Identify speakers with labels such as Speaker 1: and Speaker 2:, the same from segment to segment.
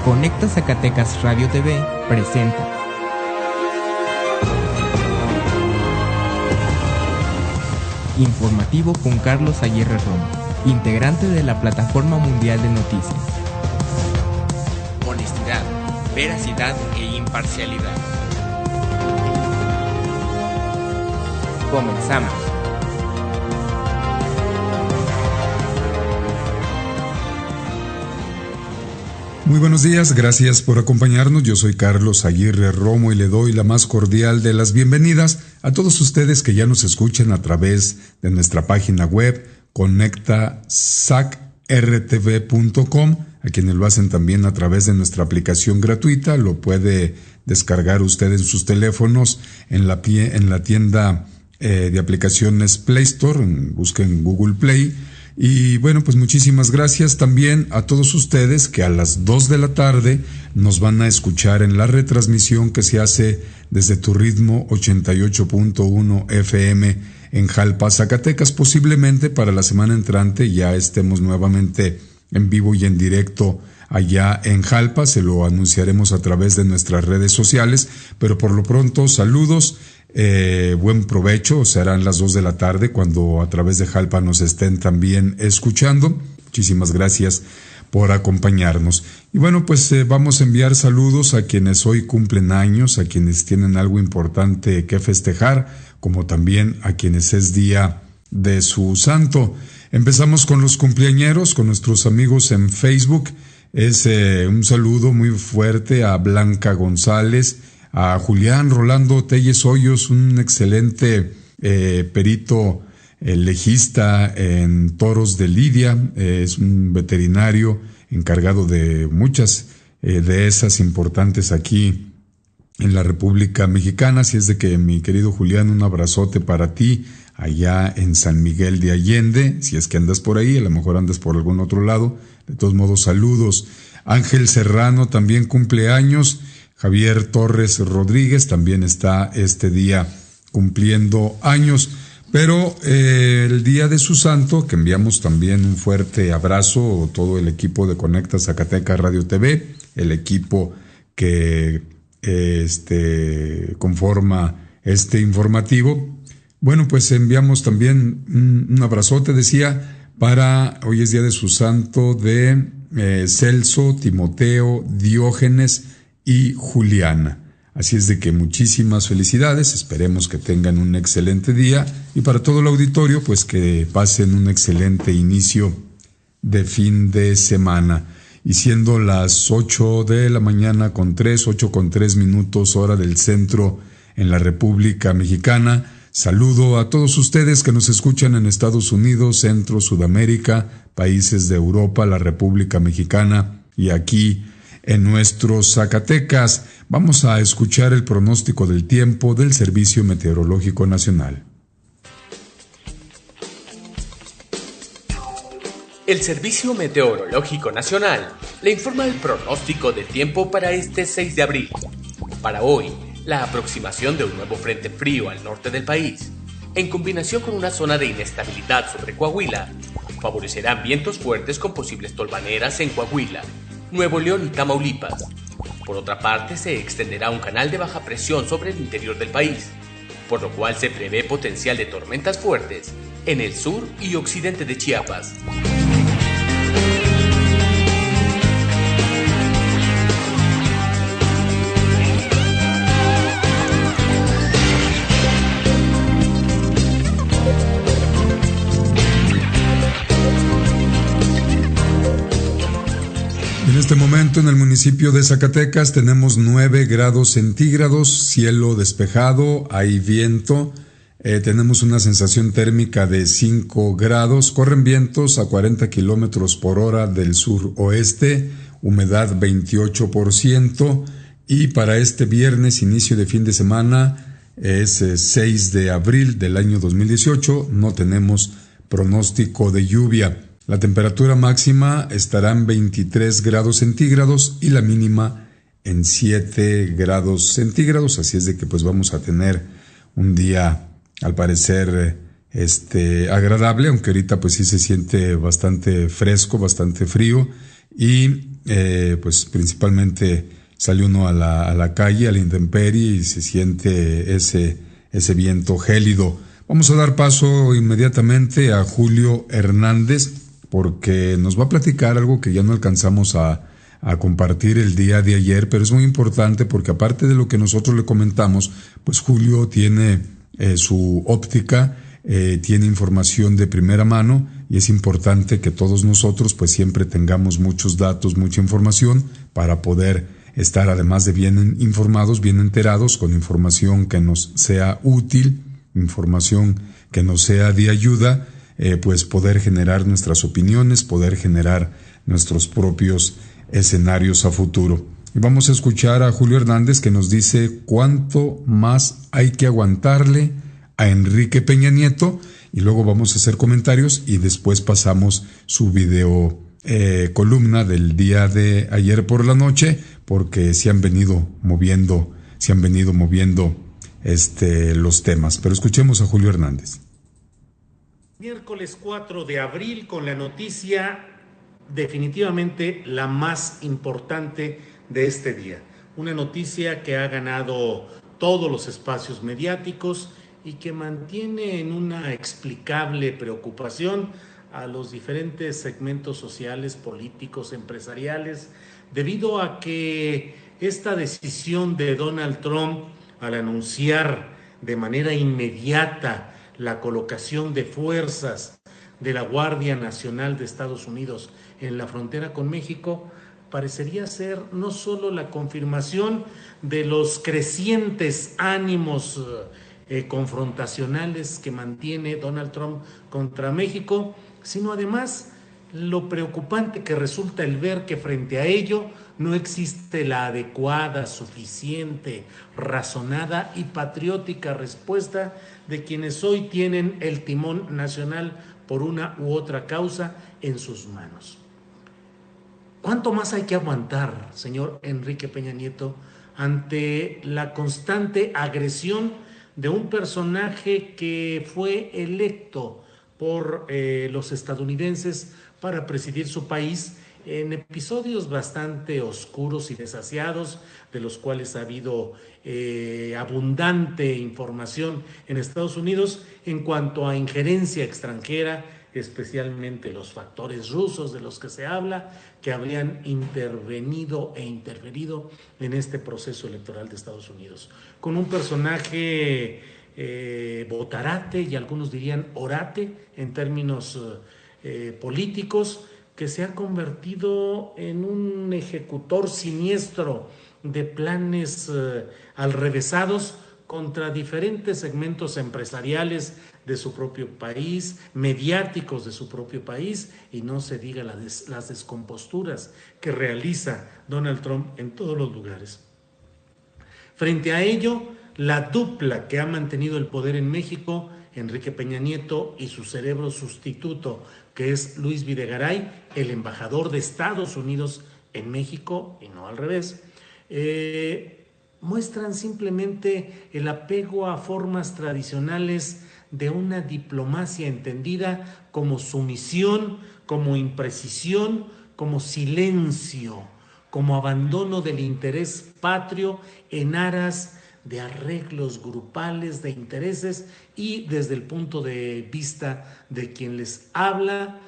Speaker 1: Conecta Zacatecas Radio TV presenta Informativo con Carlos Aguirre Romo, integrante de la Plataforma Mundial de Noticias. Honestidad, veracidad e imparcialidad. Comenzamos.
Speaker 2: Muy buenos días, gracias por acompañarnos. Yo soy Carlos Aguirre Romo y le doy la más cordial de las bienvenidas a todos ustedes que ya nos escuchan a través de nuestra página web conectazacrtv.com, a quienes lo hacen también a través de nuestra aplicación gratuita. Lo puede descargar usted en sus teléfonos en la tienda de aplicaciones Play Store, busquen Google Play. Y bueno, pues muchísimas gracias también a todos ustedes que a las 2 de la tarde nos van a escuchar en la retransmisión que se hace desde Tu Ritmo 88.1 FM en Jalpa, Zacatecas. Posiblemente para la semana entrante ya estemos nuevamente en vivo y en directo allá en Jalpa. Se lo anunciaremos a través de nuestras redes sociales, pero por lo pronto saludos. Buen provecho, serán las 2 de la tarde cuando a través de Jalpa nos estén también escuchando. Muchísimas gracias por acompañarnos. Y bueno, pues vamos a enviar saludos a quienes hoy cumplen años, a quienes tienen algo importante que festejar, como también a quienes es día de su santo. Empezamos con los cumpleañeros, con nuestros amigos en Facebook. Es un saludo muy fuerte a Blanca González, a Julián Rolando Telles Hoyos, un excelente perito legista en toros de lidia, es un veterinario encargado de muchas de esas importantes aquí en la República Mexicana. Así es de que, mi querido Julián, un abrazote para ti allá en San Miguel de Allende, si es que andas por ahí, a lo mejor andas por algún otro lado. De todos modos, saludos. Ángel Serrano también cumple años. Javier Torres Rodríguez también está este día cumpliendo años, pero el día de su santo, que enviamos también un fuerte abrazo, todo el equipo de Conecta Zacatecas Radio TV, el equipo que conforma este informativo. Bueno, pues enviamos también un abrazote, decía, hoy es día de su santo de Celso, Timoteo, Diógenes y Juliana. Así es de que muchísimas felicidades, esperemos que tengan un excelente día y para todo el auditorio pues que pasen un excelente inicio de fin de semana. Y siendo las 8 de la mañana con 3 minutos hora del centro en la República Mexicana, saludo a todos ustedes que nos escuchan en Estados Unidos, Centro, Sudamérica, países de Europa, la República Mexicana y aquí en nuestros Zacatecas. Vamos a escuchar el pronóstico del tiempo del Servicio Meteorológico Nacional.
Speaker 3: El Servicio Meteorológico Nacional le informa el pronóstico del tiempo para este 6 de abril. Para hoy, la aproximación de un nuevo frente frío al norte del país, en combinación con una zona de inestabilidad sobre Coahuila, favorecerán vientos fuertes con posibles tolvaneras en Coahuila, Nuevo León y Tamaulipas. Por otra parte, se extenderá un canal de baja presión sobre el interior del país, por lo cual se prevé potencial de tormentas fuertes en el sur y occidente de Chiapas.
Speaker 2: En este momento en el municipio de Zacatecas tenemos 9 grados centígrados, cielo despejado, hay viento, tenemos una sensación térmica de 5 grados, corren vientos a 40 kilómetros por hora del sur-oeste, humedad 28% y para este viernes, inicio de fin de semana, es 6 de abril del año 2018, no tenemos pronóstico de lluvia. La temperatura máxima estará en 23 grados centígrados y la mínima en 7 grados centígrados, así es de que pues vamos a tener un día al parecer agradable, aunque ahorita pues sí se siente bastante fresco, bastante frío y pues principalmente sale uno a la calle, a la intemperie, y se siente ese viento gélido. Vamos a dar paso inmediatamente a Julio Hernández, porque nos va a platicar algo que ya no alcanzamos a compartir el día de ayer, pero es muy importante porque aparte de lo que nosotros le comentamos, pues Julio tiene su óptica, tiene información de primera mano, y es importante que todos nosotros pues siempre tengamos muchos datos, mucha información para poder estar, además de bien informados, bien enterados, con información que nos sea útil, información que nos sea de ayuda, pues poder generar nuestras opiniones, poder generar nuestros propios escenarios a futuro. Y vamos a escuchar a Julio Hernández, que nos dice cuánto más hay que aguantarle a Enrique Peña Nieto, y luego vamos a hacer comentarios y después pasamos su video columna del día de ayer por la noche, porque se han venido moviendo los temas. Pero escuchemos a Julio Hernández.
Speaker 4: Miércoles 4 de abril con la noticia definitivamente la más importante de este día. Una noticia que ha ganado todos los espacios mediáticos y que mantiene en una explicable preocupación a los diferentes segmentos sociales, políticos, empresariales, debido a que esta decisión de Donald Trump al anunciar de manera inmediata la colocación de fuerzas de la Guardia Nacional de Estados Unidos en la frontera con México parecería ser no solo la confirmación de los crecientes ánimos confrontacionales que mantiene Donald Trump contra México, sino además lo preocupante que resulta el ver que frente a ello no existe la adecuada, suficiente, razonada y patriótica respuesta de quienes hoy tienen el timón nacional por una u otra causa en sus manos. ¿Cuánto más hay que aguantar, señor Enrique Peña Nieto, ante la constante agresión de un personaje que fue electo por los estadounidenses para presidir su país en episodios bastante oscuros y desasiados, de los cuales ha habido abundante información en Estados Unidos en cuanto a injerencia extranjera, especialmente los factores rusos de los que se habla, que habrían intervenido e interferido en este proceso electoral de Estados Unidos? Con un personaje botarate, y algunos dirían orate en términos políticos, que se ha convertido en un ejecutor siniestro de planes alrevesados contra diferentes segmentos empresariales de su propio país, mediáticos de su propio país, y no se diga las descomposturas que realiza Donald Trump en todos los lugares. Frente a ello, la dupla que ha mantenido el poder en México, Enrique Peña Nieto y su cerebro sustituto, que es Luis Videgaray, el embajador de Estados Unidos en México, y no al revés, muestran simplemente el apego a formas tradicionales de una diplomacia entendida como sumisión, como imprecisión, como silencio, como abandono del interés patrio en aras de arreglos grupales de intereses, y desde el punto de vista de quien les habla,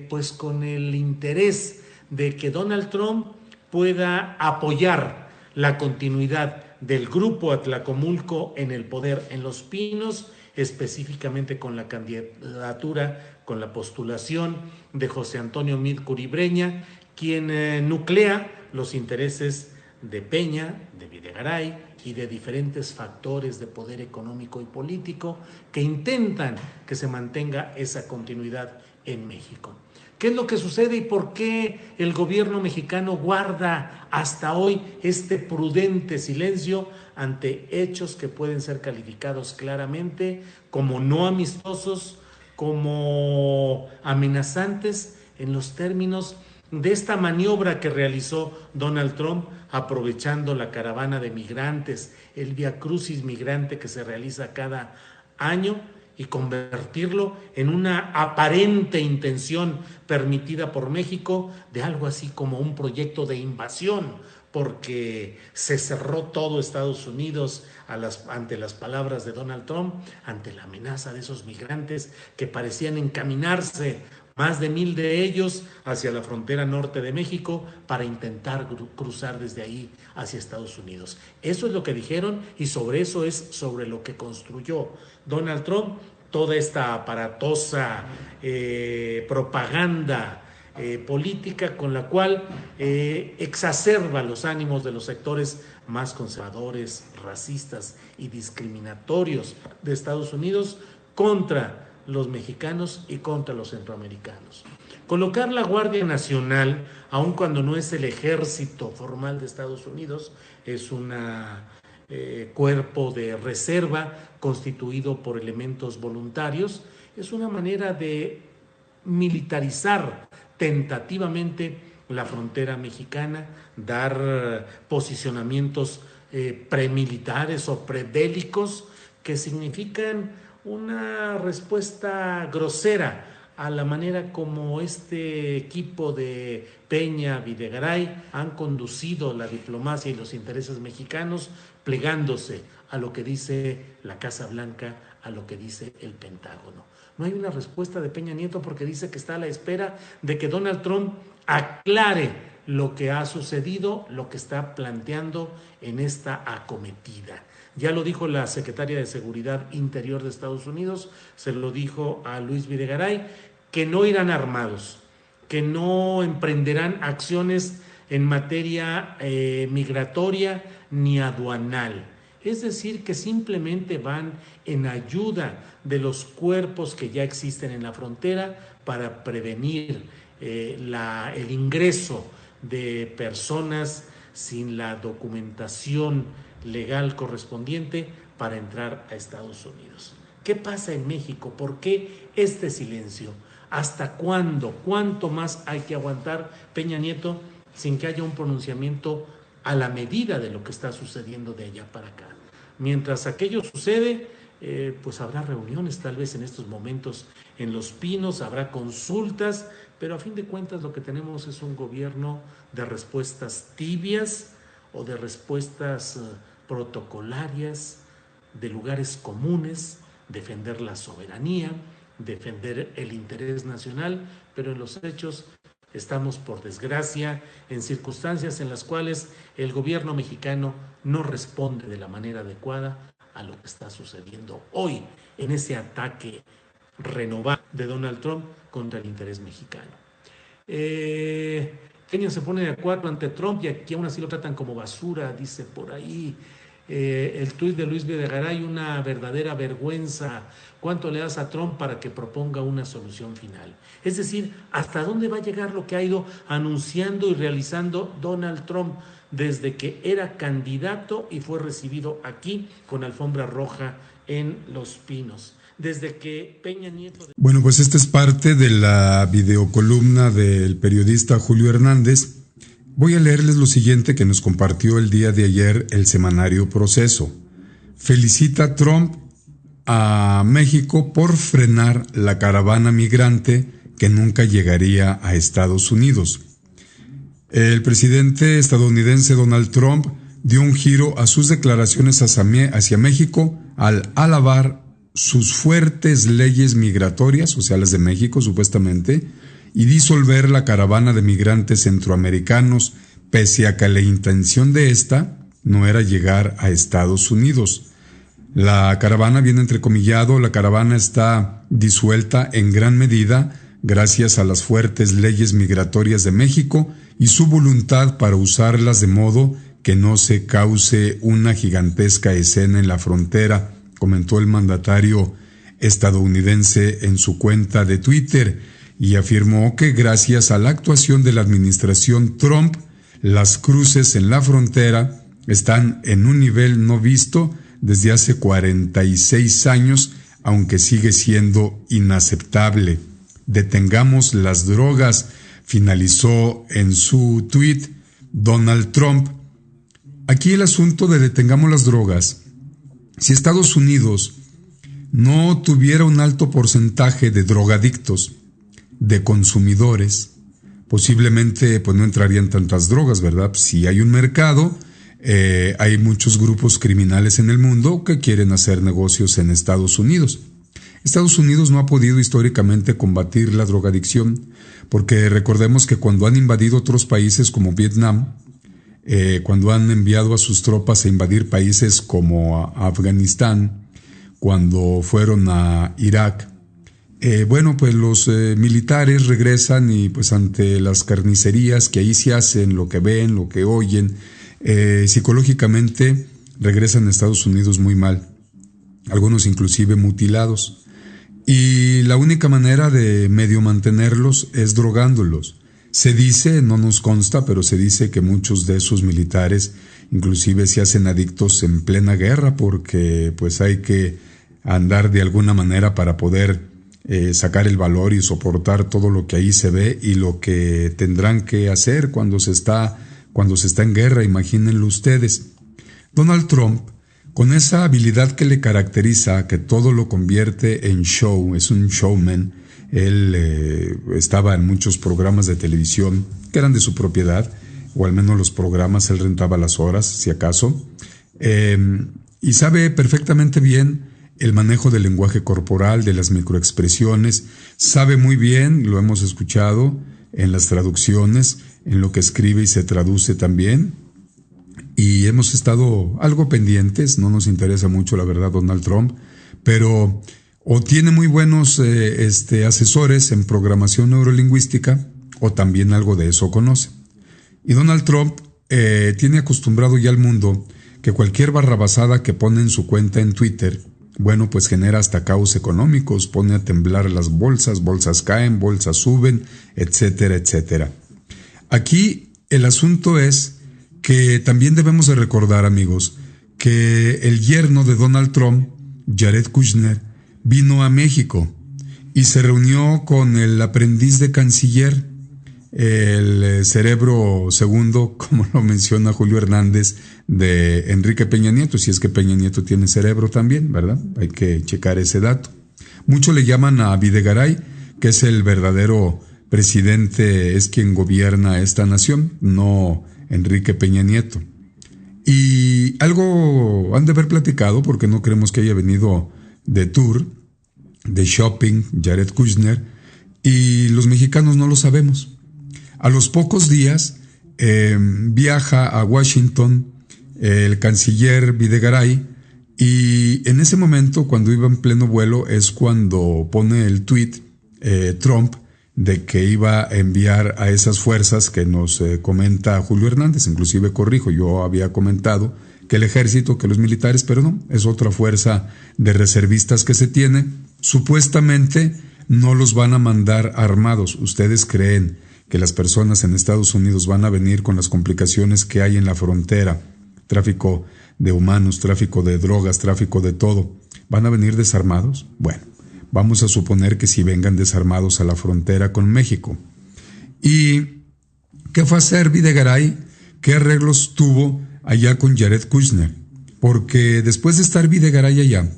Speaker 4: pues con el interés de que Donald Trump pueda apoyar la continuidad del grupo Atlacomulco en el poder en Los Pinos, específicamente con la candidatura, con la postulación de José Antonio Meade Curibreña, quien nuclea los intereses de Peña, de Videgaray y de diferentes factores de poder económico y político que intentan que se mantenga esa continuidad en México. ¿Qué es lo que sucede y por qué el gobierno mexicano guarda hasta hoy este prudente silencio ante hechos que pueden ser calificados claramente como no amistosos, como amenazantes en los términos de esta maniobra que realizó Donald Trump aprovechando la caravana de migrantes, el viacrucis migrante que se realiza cada año y convertirlo en una aparente intención permitida por México de algo así como un proyecto de invasión, porque se cerró todo Estados Unidos ante las palabras de Donald Trump, ante la amenaza de esos migrantes que parecían encaminarse, más de 1,000 de ellos, hacia la frontera norte de México para intentar cruzar desde ahí hacia Estados Unidos. Eso es lo que dijeron y sobre eso es sobre lo que construyó Donald Trump toda esta aparatosa propaganda política con la cual exacerba los ánimos de los sectores más conservadores, racistas y discriminatorios de Estados Unidos contra los mexicanos y contra los centroamericanos. Colocar la Guardia Nacional, aun cuando no es el ejército formal de Estados Unidos, es un cuerpo de reserva constituido por elementos voluntarios, es una manera de militarizar tentativamente la frontera mexicana, dar posicionamientos premilitares o prebélicos que significan una respuesta grosera a la manera como este equipo de Peña, Videgaray han conducido la diplomacia y los intereses mexicanos, plegándose a lo que dice la Casa Blanca, a lo que dice el Pentágono. No hay una respuesta de Peña Nieto porque dice que está a la espera de que Donald Trump aclare lo que ha sucedido, lo que está planteando en esta acometida. Ya lo dijo la secretaria de Seguridad Interior de Estados Unidos, se lo dijo a Luis Videgaray, que no irán armados, que no emprenderán acciones en materia migratoria ni aduanal. Es decir, que simplemente van en ayuda de los cuerpos que ya existen en la frontera para prevenir el ingreso de personas sin la documentación legal correspondiente para entrar a Estados Unidos. ¿Qué pasa en México? ¿Por qué este silencio? ¿Hasta cuándo? ¿Cuánto más hay que aguantar, Peña Nieto, sin que haya un pronunciamiento a la medida de lo que está sucediendo de allá para acá? Mientras aquello sucede, pues habrá reuniones tal vez en estos momentos en Los Pinos, habrá consultas, pero a fin de cuentas lo que tenemos es un gobierno de respuestas tibias o de respuestas protocolarias, de lugares comunes, defender la soberanía, defender el interés nacional, pero en los hechos estamos, por desgracia, en circunstancias en las cuales el gobierno mexicano no responde de la manera adecuada a lo que está sucediendo hoy en ese ataque renovado de Donald Trump contra el interés mexicano. Kenia se pone de acuerdo ante Trump y aquí aún así lo tratan como basura, dice por ahí. El tuit de Luis Videgaray, una verdadera vergüenza. ¿Cuánto le das a Trump para que proponga una solución final? Es decir, ¿hasta dónde va a llegar lo que ha ido anunciando y realizando Donald Trump desde que era candidato y fue recibido aquí con alfombra roja en Los Pinos? Desde que Peña Nieto...
Speaker 2: Bueno, pues esta es parte de la videocolumna del periodista Julio Hernández. Voy a leerles lo siguiente que nos compartió el día de ayer el semanario Proceso. Felicita Trump a México por frenar la caravana migrante que nunca llegaría a Estados Unidos. El presidente estadounidense Donald Trump dio un giro a sus declaraciones hacia México al alabar sus fuertes leyes migratorias, o sea, las de México supuestamente, y disolver la caravana de migrantes centroamericanos, pese a que la intención de esta no era llegar a Estados Unidos. La caravana, bien entrecomillado, la caravana está disuelta en gran medida gracias a las fuertes leyes migratorias de México y su voluntad para usarlas de modo que no se cause una gigantesca escena en la frontera, comentó el mandatario estadounidense en su cuenta de Twitter, y afirmó que gracias a la actuación de la administración Trump, las cruces en la frontera están en un nivel no visto desde hace 46 años, aunque sigue siendo inaceptable. Detengamos las drogas, finalizó en su tuit Donald Trump. Aquí el asunto de detengamos las drogas. Si Estados Unidos no tuviera un alto porcentaje de drogadictos, de consumidores, posiblemente pues no entrarían tantas drogas, ¿verdad? Si hay un mercado, hay muchos grupos criminales en el mundo que quieren hacer negocios en Estados Unidos. Estados Unidos no ha podido históricamente combatir la drogadicción, porque recordemos que cuando han invadido otros países como Vietnam, cuando han enviado a sus tropas a invadir países como Afganistán, cuando fueron a Irak, pues los militares regresan y pues ante las carnicerías que ahí se hacen, lo que ven, lo que oyen, psicológicamente regresan a Estados Unidos muy mal, algunos inclusive mutilados. Y la única manera de medio mantenerlos es drogándolos. Se dice, no nos consta, pero se dice que muchos de esos militares inclusive se hacen adictos en plena guerra porque pues hay que andar de alguna manera para poder sacar el valor y soportar todo lo que ahí se ve y lo que tendrán que hacer cuando se está en guerra, imagínenlo ustedes. Donald Trump, con esa habilidad que le caracteriza, que todo lo convierte en show, es un showman. Él estaba en muchos programas de televisión que eran de su propiedad, o al menos los programas, él rentaba las horas, si acaso, y sabe perfectamente bien el manejo del lenguaje corporal, de las microexpresiones, sabe muy bien, lo hemos escuchado en las traducciones, en lo que escribe y se traduce también. Y hemos estado algo pendientes, no nos interesa mucho la verdad Donald Trump, pero o tiene muy buenos asesores en programación neurolingüística o también algo de eso conoce. Y Donald Trump tiene acostumbrado ya al mundo que cualquier barrabasada que pone en su cuenta en Twitter, bueno, pues genera hasta caos económicos, pone a temblar las bolsas caen, bolsas suben, etcétera, etcétera. Aquí el asunto es que también debemos de recordar, amigos, que el yerno de Donald Trump, Jared Kushner, vino a México y se reunió con el aprendiz de canciller, el cerebro segundo, como lo menciona Julio Hernández, de Enrique Peña Nieto, si es que Peña Nieto tiene cerebro también, ¿verdad? Hay que checar ese dato. Muchos le llaman a Videgaray, que es el verdadero presidente, es quien gobierna esta nación, no Enrique Peña Nieto. Y algo han de haber platicado, porque no creemos que haya venido de tour, de shopping, Jared Kushner, y los mexicanos no lo sabemos. A los pocos días viaja a Washington el canciller Videgaray, y en ese momento, cuando iba en pleno vuelo, es cuando pone el tuit Trump de que iba a enviar a esas fuerzas que nos comenta Julio Hernández. Inclusive corrijo, yo había comentado que el ejército, que los militares, pero no, es otra fuerza de reservistas que se tiene. Supuestamente no los van a mandar armados. ¿Ustedes creen que las personas en Estados Unidos van a venir con las complicaciones que hay en la frontera? Tráfico de humanos, tráfico de drogas, tráfico de todo. ¿Van a venir desarmados? Bueno, vamos a suponer que si vengan desarmados a la frontera con México. ¿Y qué fue a hacer Videgaray? ¿Qué arreglos tuvo allá con Jared Kushner? Porque después de estar Videgaray allá,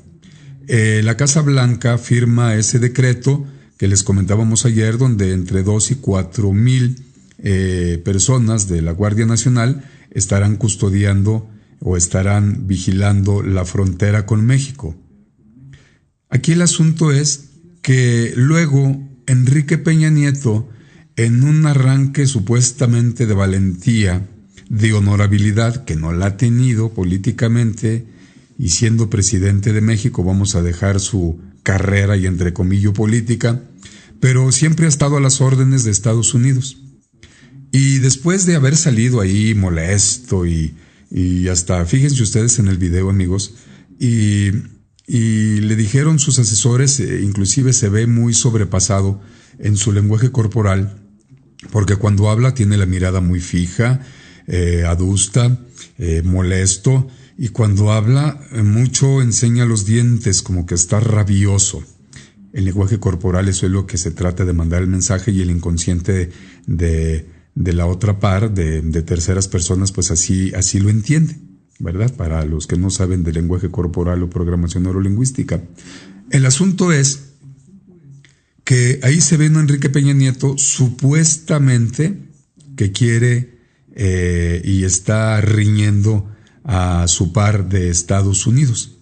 Speaker 2: la Casa Blanca firma ese decreto que les comentábamos ayer, donde entre 2 y 4 mil personas de la Guardia Nacional estarán custodiando o estarán vigilando la frontera con México. Aquí el asunto es que luego Enrique Peña Nieto, en un arranque supuestamente de valentía, de honorabilidad, que no la ha tenido políticamente, y siendo presidente de México, vamos a dejar su carrera y entre comillas política, pero siempre ha estado a las órdenes de Estados Unidos. Y después de haber salido ahí molesto y hasta, fíjense ustedes en el video, amigos, y le dijeron sus asesores, inclusive se ve muy sobrepasado en su lenguaje corporal, porque cuando habla tiene la mirada muy fija, adusta, molesto, y cuando habla mucho enseña los dientes, como que está rabioso. El lenguaje corporal, eso es lo que se trata de mandar el mensaje, y el inconsciente de la otra par, de terceras personas, pues así lo entiende, ¿verdad? Para los que no saben de lenguaje corporal o programación neurolingüística. El asunto es que ahí se ve a Enrique Peña Nieto supuestamente que quiere y está riñendo a su par de Estados Unidos.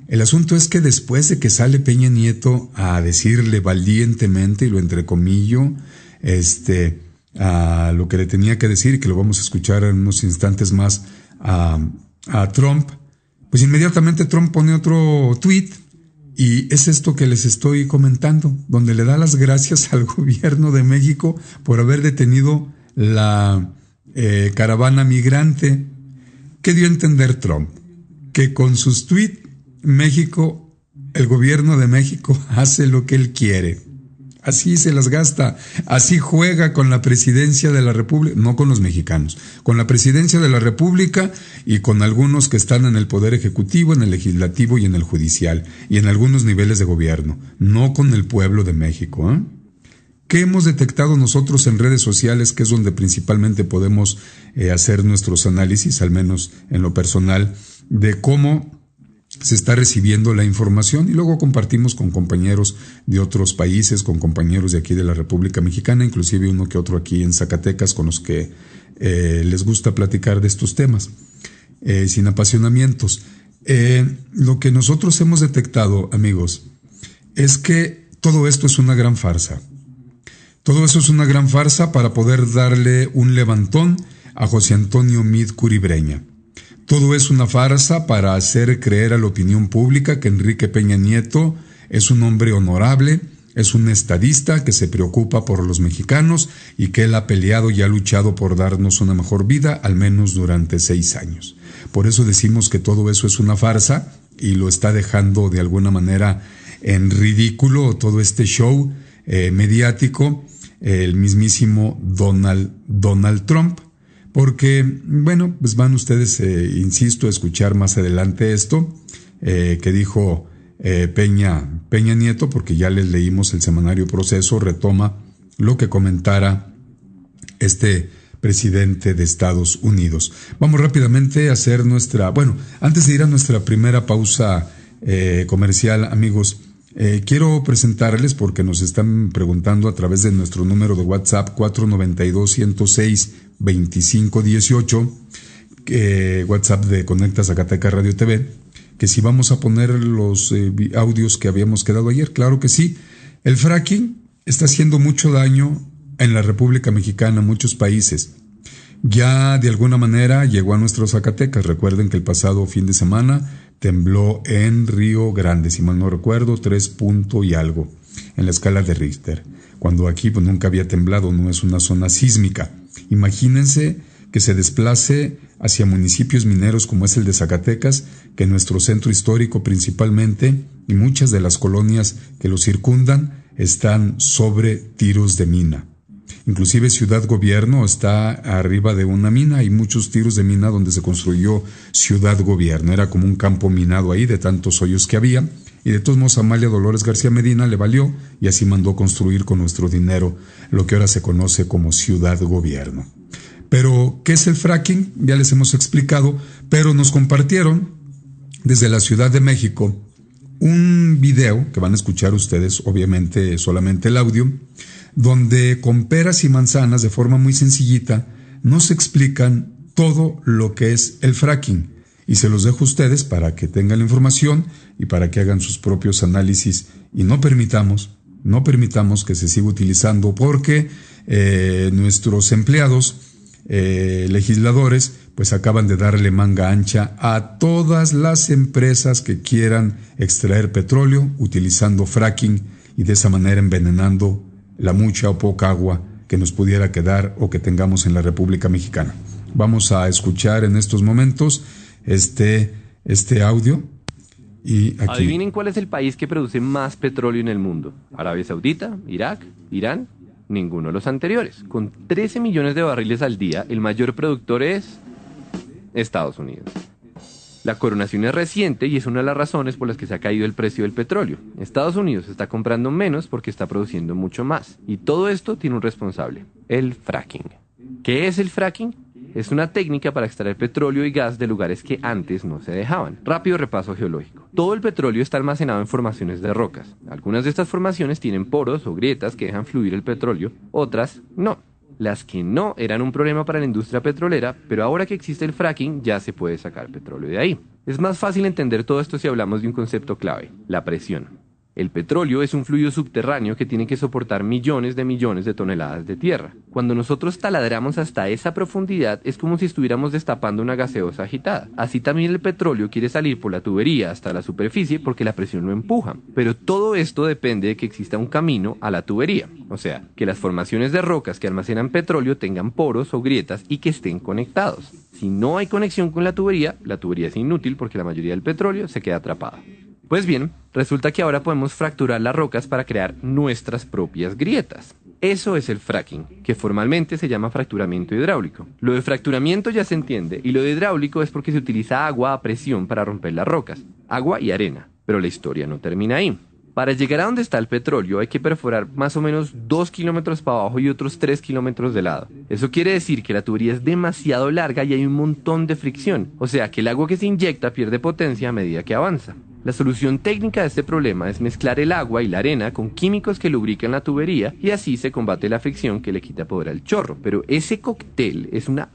Speaker 2: El asunto es que después de que sale Peña Nieto a decirle valientemente, y lo entrecomillo, a lo que le tenía que decir, que lo vamos a escuchar en unos instantes más, a Trump, pues inmediatamente Trump pone otro tweet, y es esto que les estoy comentando, donde le da las gracias al gobierno de México por haber detenido la caravana migrante. ¿Qué dio a entender Trump? Que con sus tweets México, el gobierno de México hace lo que él quiere. Así se las gasta, así juega con la presidencia de la República, no con los mexicanos, con la presidencia de la República y con algunos que están en el Poder Ejecutivo, en el Legislativo y en el Judicial, y en algunos niveles de gobierno, no con el pueblo de México, ¿eh? ¿Qué hemos detectado nosotros en redes sociales, que es donde principalmente podemos hacer nuestros análisis, al menos en lo personal, de cómo se está recibiendo la información, y luego compartimos con compañeros de otros países, con compañeros de aquí de la República Mexicana, inclusive uno que otro aquí en Zacatecas, con los que les gusta platicar de estos temas, sin apasionamientos. Lo que nosotros hemos detectado, amigos, es que todo esto es una gran farsa. Todo eso es una gran farsa para poder darle un levantón a José Antonio Meade Curibreña. Todo es una farsa para hacer creer a la opinión pública que Enrique Peña Nieto es un hombre honorable, es un estadista que se preocupa por los mexicanos y que él ha peleado y ha luchado por darnos una mejor vida, al menos durante 6 años. Por eso decimos que todo eso es una farsa y lo está dejando de alguna manera en ridículo todo este show mediático, el mismísimo Donald Trump. Porque, bueno, pues van ustedes, insisto, a escuchar más adelante esto que dijo Peña Nieto, porque ya les leímos el semanario Proceso, retoma lo que comentara este presidente de Estados Unidos. Vamos rápidamente a hacer antes de ir a nuestra primera pausa comercial, amigos, quiero presentarles, porque nos están preguntando a través de nuestro número de WhatsApp 492-106-2518, WhatsApp de Conecta Zacatecas Radio TV, que si vamos a poner los audios que habíamos quedado ayer. Claro que sí. El fracking está haciendo mucho daño en la República Mexicana, en muchos países. Ya de alguna manera llegó a nuestros Zacatecas. Recuerden que el pasado fin de semana tembló en Río Grande, si mal no recuerdo, 3 punto y algo en la escala de Richter, cuando aquí pues nunca había temblado, no es una zona sísmica. Imagínense que se desplace hacia municipios mineros como es el de Zacatecas, que nuestro centro histórico principalmente y muchas de las colonias que lo circundan están sobre tiros de mina. Inclusive Ciudad Gobierno está arriba de una mina, hay muchos tiros de mina donde se construyó Ciudad Gobierno, era como un campo minado ahí de tantos hoyos que había, y de todos modos Amalia Dolores García Medina le valió y así mandó construir con nuestro dinero lo que ahora se conoce como Ciudad Gobierno. Pero, ¿qué es el fracking? Ya les hemos explicado, pero nos compartieron desde la Ciudad de México un video que van a escuchar ustedes, obviamente solamente el audio, donde con peras y manzanas, de forma muy sencillita, nos explican todo lo que es el fracking. Y se los dejo a ustedes para que tengan la información y para que hagan sus propios análisis y no permitamos que se siga utilizando, porque nuestros empleados, legisladores, pues acaban de darle manga ancha a todas las empresas que quieran extraer petróleo utilizando fracking y de esa manera envenenando la mucha o poca agua que nos pudiera quedar o que tengamos en la República Mexicana. Vamos a escuchar en estos momentos este audio y aquí.
Speaker 5: Adivinen cuál es el país que produce más petróleo en el mundo. ¿Arabia Saudita? ¿Irak? ¿Irán? Ninguno de los anteriores. Con 13 millones de barriles al día, el mayor productor es Estados Unidos. La coronación es reciente y es una de las razones por las que se ha caído el precio del petróleo. Estados Unidos está comprando menos porque está produciendo mucho más. Y todo esto tiene un responsable: el fracking. ¿Qué es el fracking? Es una técnica para extraer petróleo y gas de lugares que antes no se dejaban. Rápido repaso geológico. Todo el petróleo está almacenado en formaciones de rocas. Algunas de estas formaciones tienen poros o grietas que dejan fluir el petróleo, otras no. Las que no eran un problema para la industria petrolera, pero ahora que existe el fracking ya se puede sacar petróleo de ahí. Es más fácil entender todo esto si hablamos de un concepto clave, la presión. El petróleo es un fluido subterráneo que tiene que soportar millones de toneladas de tierra. Cuando nosotros taladramos hasta esa profundidad es como si estuviéramos destapando una gaseosa agitada. Así también el petróleo quiere salir por la tubería hasta la superficie porque la presión lo empuja. Pero todo esto depende de que exista un camino a la tubería. O sea, que las formaciones de rocas que almacenan petróleo tengan poros o grietas y que estén conectados. Si no hay conexión con la tubería es inútil porque la mayoría del petróleo se queda atrapada. Pues bien, resulta que ahora podemos fracturar las rocas para crear nuestras propias grietas. Eso es el fracking, que formalmente se llama fracturamiento hidráulico. Lo de fracturamiento ya se entiende, y lo de hidráulico es porque se utiliza agua a presión para romper las rocas, agua y arena. Pero la historia no termina ahí. Para llegar a donde está el petróleo hay que perforar más o menos 2 kilómetros para abajo y otros 3 kilómetros de lado. Eso quiere decir que la tubería es demasiado larga y hay un montón de fricción, o sea que el agua que se inyecta pierde potencia a medida que avanza. La solución técnica de este problema es mezclar el agua y la arena con químicos que lubrican la tubería y así se combate la fricción que le quita poder al chorro. Pero ese cóctel es una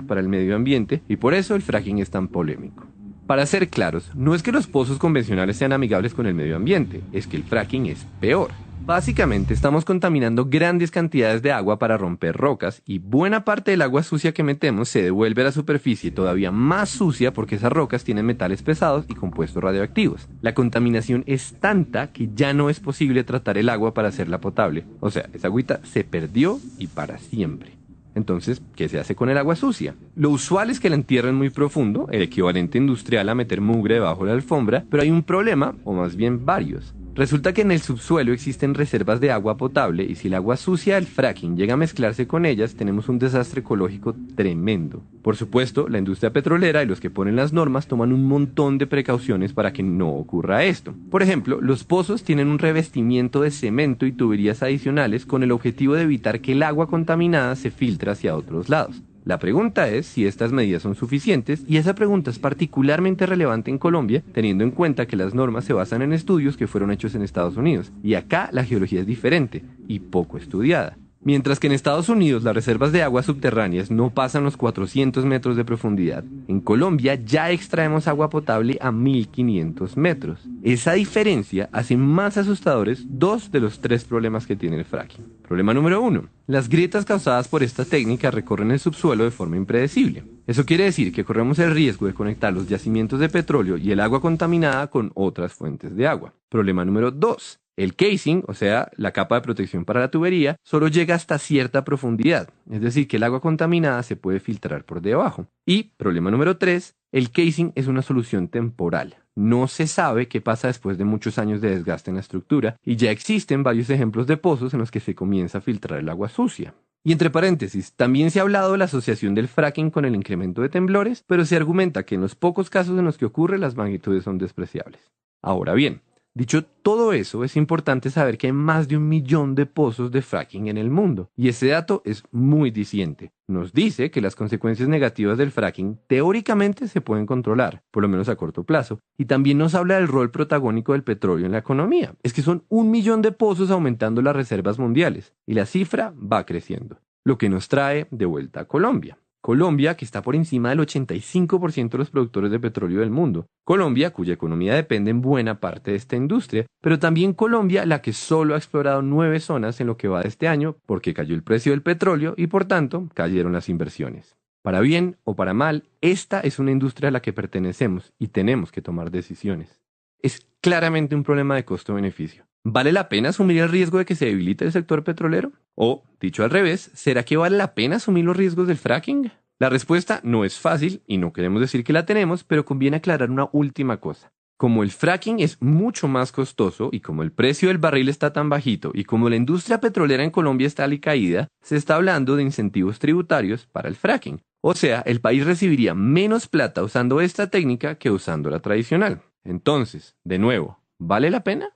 Speaker 5: para el medio ambiente y por eso el fracking es tan polémico. Para ser claros, no es que los pozos convencionales sean amigables con el medio ambiente, es que el fracking es peor. Básicamente estamos contaminando grandes cantidades de agua para romper rocas y buena parte del agua sucia que metemos se devuelve a la superficie todavía más sucia porque esas rocas tienen metales pesados y compuestos radioactivos. La contaminación es tanta que ya no es posible tratar el agua para hacerla potable. O sea, esa agüita se perdió y para siempre. Entonces, ¿qué se hace con el agua sucia? Lo usual es que la entierren muy profundo, el equivalente industrial a meter mugre debajo de la alfombra, pero hay un problema, o más bien varios. Resulta que en el subsuelo existen reservas de agua potable y si el agua sucia del fracking llega a mezclarse con ellas, tenemos un desastre ecológico tremendo. Por supuesto, la industria petrolera y los que ponen las normas toman un montón de precauciones para que no ocurra esto. Por ejemplo, los pozos tienen un revestimiento de cemento y tuberías adicionales con el objetivo de evitar que el agua contaminada se filtre hacia otros lados. La pregunta es si estas medidas son suficientes y esa pregunta es particularmente relevante en Colombia, teniendo en cuenta que las normas se basan en estudios que fueron hechos en Estados Unidos y acá la geología es diferente y poco estudiada. Mientras que en Estados Unidos las reservas de aguas subterráneas no pasan los 400 metros de profundidad, en Colombia ya extraemos agua potable a 1500 metros. Esa diferencia hace más asustadores 2 de los 3 problemas que tiene el fracking. Problema número 1. Las grietas causadas por esta técnica recorren el subsuelo de forma impredecible. Eso quiere decir que corremos el riesgo de conectar los yacimientos de petróleo y el agua contaminada con otras fuentes de agua. Problema número 2. El casing, o sea, la capa de protección para la tubería, solo llega hasta cierta profundidad, es decir, que el agua contaminada se puede filtrar por debajo. Y, problema número 3, el casing es una solución temporal. No se sabe qué pasa después de muchos años de desgaste en la estructura, y ya existen varios ejemplos de pozos en los que se comienza a filtrar el agua sucia. Y entre paréntesis, también se ha hablado de la asociación del fracking con el incremento de temblores, pero se argumenta que en los pocos casos en los que ocurre las magnitudes son despreciables. Ahora bien, dicho todo eso, es importante saber que hay más de 1 millón de pozos de fracking en el mundo, y ese dato es muy diciente. Nos dice que las consecuencias negativas del fracking teóricamente se pueden controlar, por lo menos a corto plazo, y también nos habla del rol protagónico del petróleo en la economía. Es que son 1 millón de pozos aumentando las reservas mundiales, y la cifra va creciendo, lo que nos trae de vuelta a Colombia. Colombia, que está por encima del 85% de los productores de petróleo del mundo. Colombia, cuya economía depende en buena parte de esta industria, pero también Colombia, la que solo ha explorado 9 zonas en lo que va de este año porque cayó el precio del petróleo y por tanto cayeron las inversiones. Para bien o para mal, esta es una industria a la que pertenecemos y tenemos que tomar decisiones. Es claramente un problema de costo-beneficio. ¿Vale la pena asumir el riesgo de que se debilite el sector petrolero? O, dicho al revés, ¿será que vale la pena asumir los riesgos del fracking? La respuesta no es fácil y no queremos decir que la tenemos, pero conviene aclarar una última cosa. Como el fracking es mucho más costoso y como el precio del barril está tan bajito y como la industria petrolera en Colombia está alicaída, se está hablando de incentivos tributarios para el fracking. O sea, el país recibiría menos plata usando esta técnica que usando la tradicional. Entonces, de nuevo, ¿vale la pena?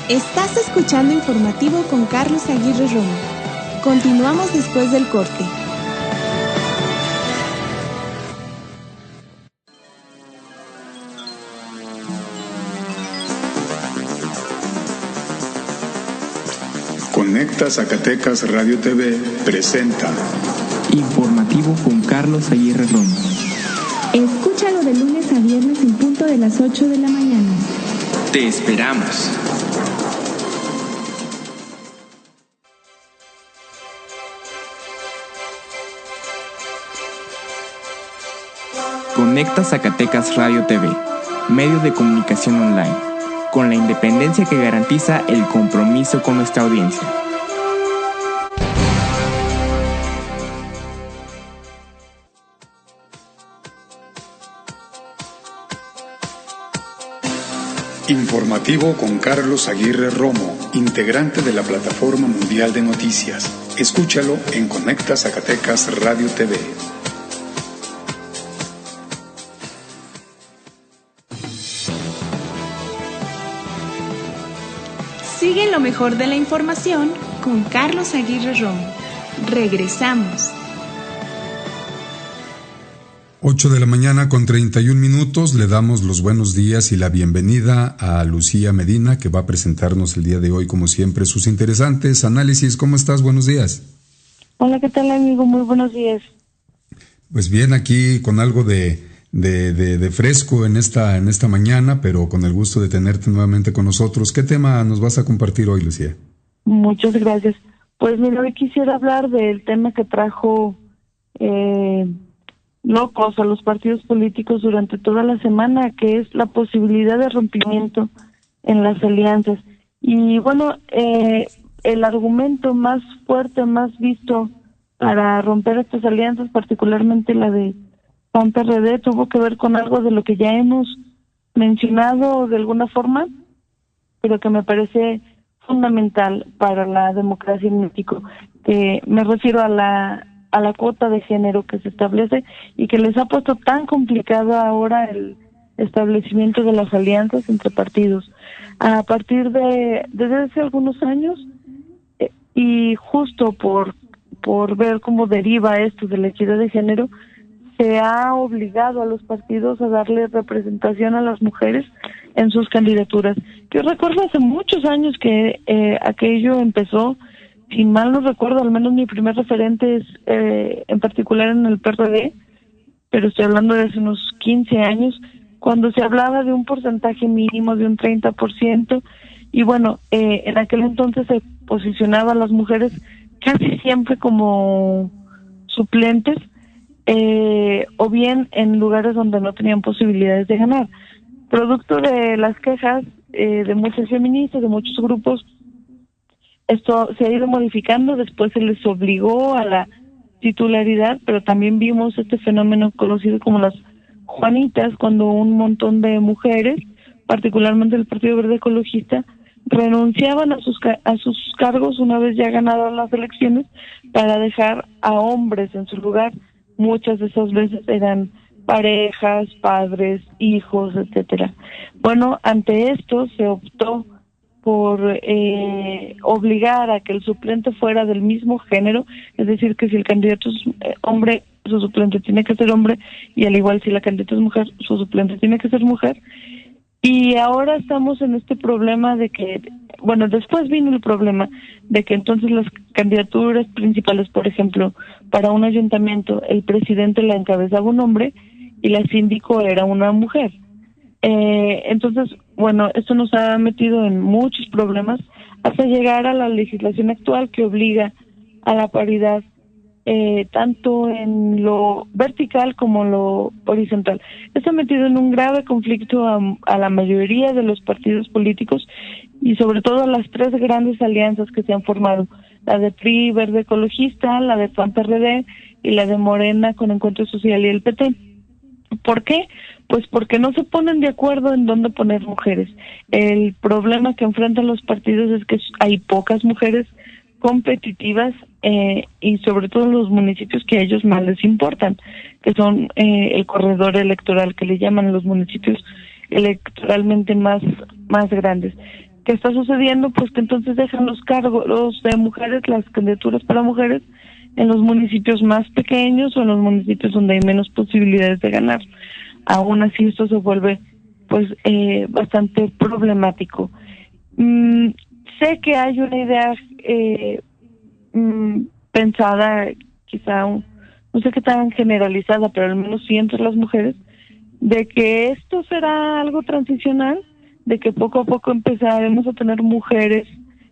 Speaker 6: Estás escuchando Informativo con Carlos Aguirre Romo. Continuamos después del corte.
Speaker 2: Conecta Zacatecas Radio TV presenta
Speaker 1: Informativo con Carlos Aguirre Romo.
Speaker 6: Escúchalo de lunes a viernes en punto de las 8 de la mañana.
Speaker 1: Te esperamos. Conecta Zacatecas Radio TV, medio de comunicación online, con la independencia que garantiza el compromiso con nuestra audiencia.
Speaker 2: Informativo con Carlos Aguirre Romo, integrante de la Plataforma Mundial de Noticias. Escúchalo en Conecta Zacatecas Radio TV.
Speaker 6: Sigue lo mejor de la información con Carlos Aguirre Romo. Regresamos.
Speaker 2: 8 de la mañana con 31 minutos. Le damos los buenos días y la bienvenida a Lucía Medina, que va a presentarnos el día de hoy, como siempre, sus interesantes análisis. ¿Cómo estás? Buenos días.
Speaker 7: Hola, ¿qué tal, amigo? Muy buenos días.
Speaker 2: Pues bien, aquí con algo de fresco en esta mañana, pero con el gusto de tenerte nuevamente con nosotros. ¿Qué tema nos vas a compartir hoy, Lucía?
Speaker 7: Muchas gracias. Pues mira, hoy quisiera hablar del tema que trajo locos a los partidos políticos durante toda la semana, que es la posibilidad de rompimiento en las alianzas. Y bueno, el argumento más fuerte, más visto para romper estas alianzas, particularmente la de PAN-PRD, tuvo que ver con algo de lo que ya hemos mencionado de alguna forma, pero que me parece fundamental para la democracia en México. Me refiero a la cuota de género que se establece y que les ha puesto tan complicado ahora el establecimiento de las alianzas entre partidos. A partir desde hace algunos años, y justo por ver cómo deriva esto de la equidad de género, se ha obligado a los partidos a darle representación a las mujeres en sus candidaturas. Yo recuerdo hace muchos años que aquello empezó, si mal no recuerdo, al menos mi primer referente es en particular en el PRD, pero estoy hablando de hace unos 15 años, cuando se hablaba de un porcentaje mínimo de un 30%, y bueno, en aquel entonces se posicionaba a las mujeres casi siempre como suplentes, o bien en lugares donde no tenían posibilidades de ganar. Producto de las quejas de muchas feministas, de muchos grupos, esto se ha ido modificando. Después se les obligó a la titularidad, pero también vimos este fenómeno conocido como las Juanitas, cuando un montón de mujeres, particularmente el Partido Verde Ecologista, renunciaban a sus cargos una vez ya ganadas las elecciones para dejar a hombres en su lugar. Muchas de esas veces eran parejas, padres, hijos, etcétera. Bueno, ante esto se optó por obligar a que el suplente fuera del mismo género, es decir, que si el candidato es hombre, su suplente tiene que ser hombre, y al igual si la candidata es mujer, su suplente tiene que ser mujer. Y ahora estamos en este problema de que, bueno, después vino el problema de que entonces las candidaturas principales, por ejemplo, para un ayuntamiento, el presidente la encabezaba un hombre y la síndico era una mujer. Entonces, bueno, esto nos ha metido en muchos problemas hasta llegar a la legislación actual que obliga a la paridad tanto en lo vertical como en lo horizontal. Esto ha metido en un grave conflicto a la mayoría de los partidos políticos y sobre todo a las tres grandes alianzas que se han formado, la de PRI, Verde Ecologista, la de PAN-PRD y la de Morena con Encuentro Social y el PT. ¿Por qué? Pues porque no se ponen de acuerdo en dónde poner mujeres. El problema que enfrentan los partidos es que hay pocas mujeres competitivas y sobre todo en los municipios que a ellos más les importan, que son el corredor electoral, que le llaman los municipios electoralmente más grandes. ¿Qué está sucediendo? Pues que entonces dejan los cargos de mujeres, las candidaturas para mujeres, en los municipios más pequeños o en los municipios donde hay menos posibilidades de ganar. Aún así esto se vuelve pues bastante problemático. Sé que hay una idea pensada, quizá, no sé qué tan generalizada, pero al menos sí entre las mujeres, de que esto será algo transicional, de que poco a poco empezaremos a tener mujeres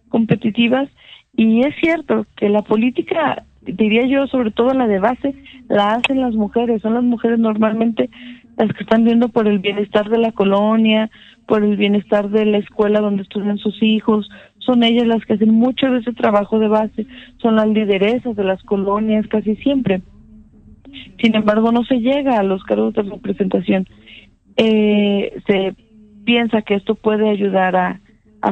Speaker 7: competitivas. Y es cierto que la política, diría yo, sobre todo la de base, la hacen las mujeres. Son las mujeres normalmente las que están viendo por el bienestar de la colonia, por el bienestar de la escuela donde estudian sus hijos. Son ellas las que hacen mucho de ese trabajo de base, son las lideresas de las colonias casi siempre. Sin embargo, no se llega a los cargos de representación. Se piensa que esto puede ayudar a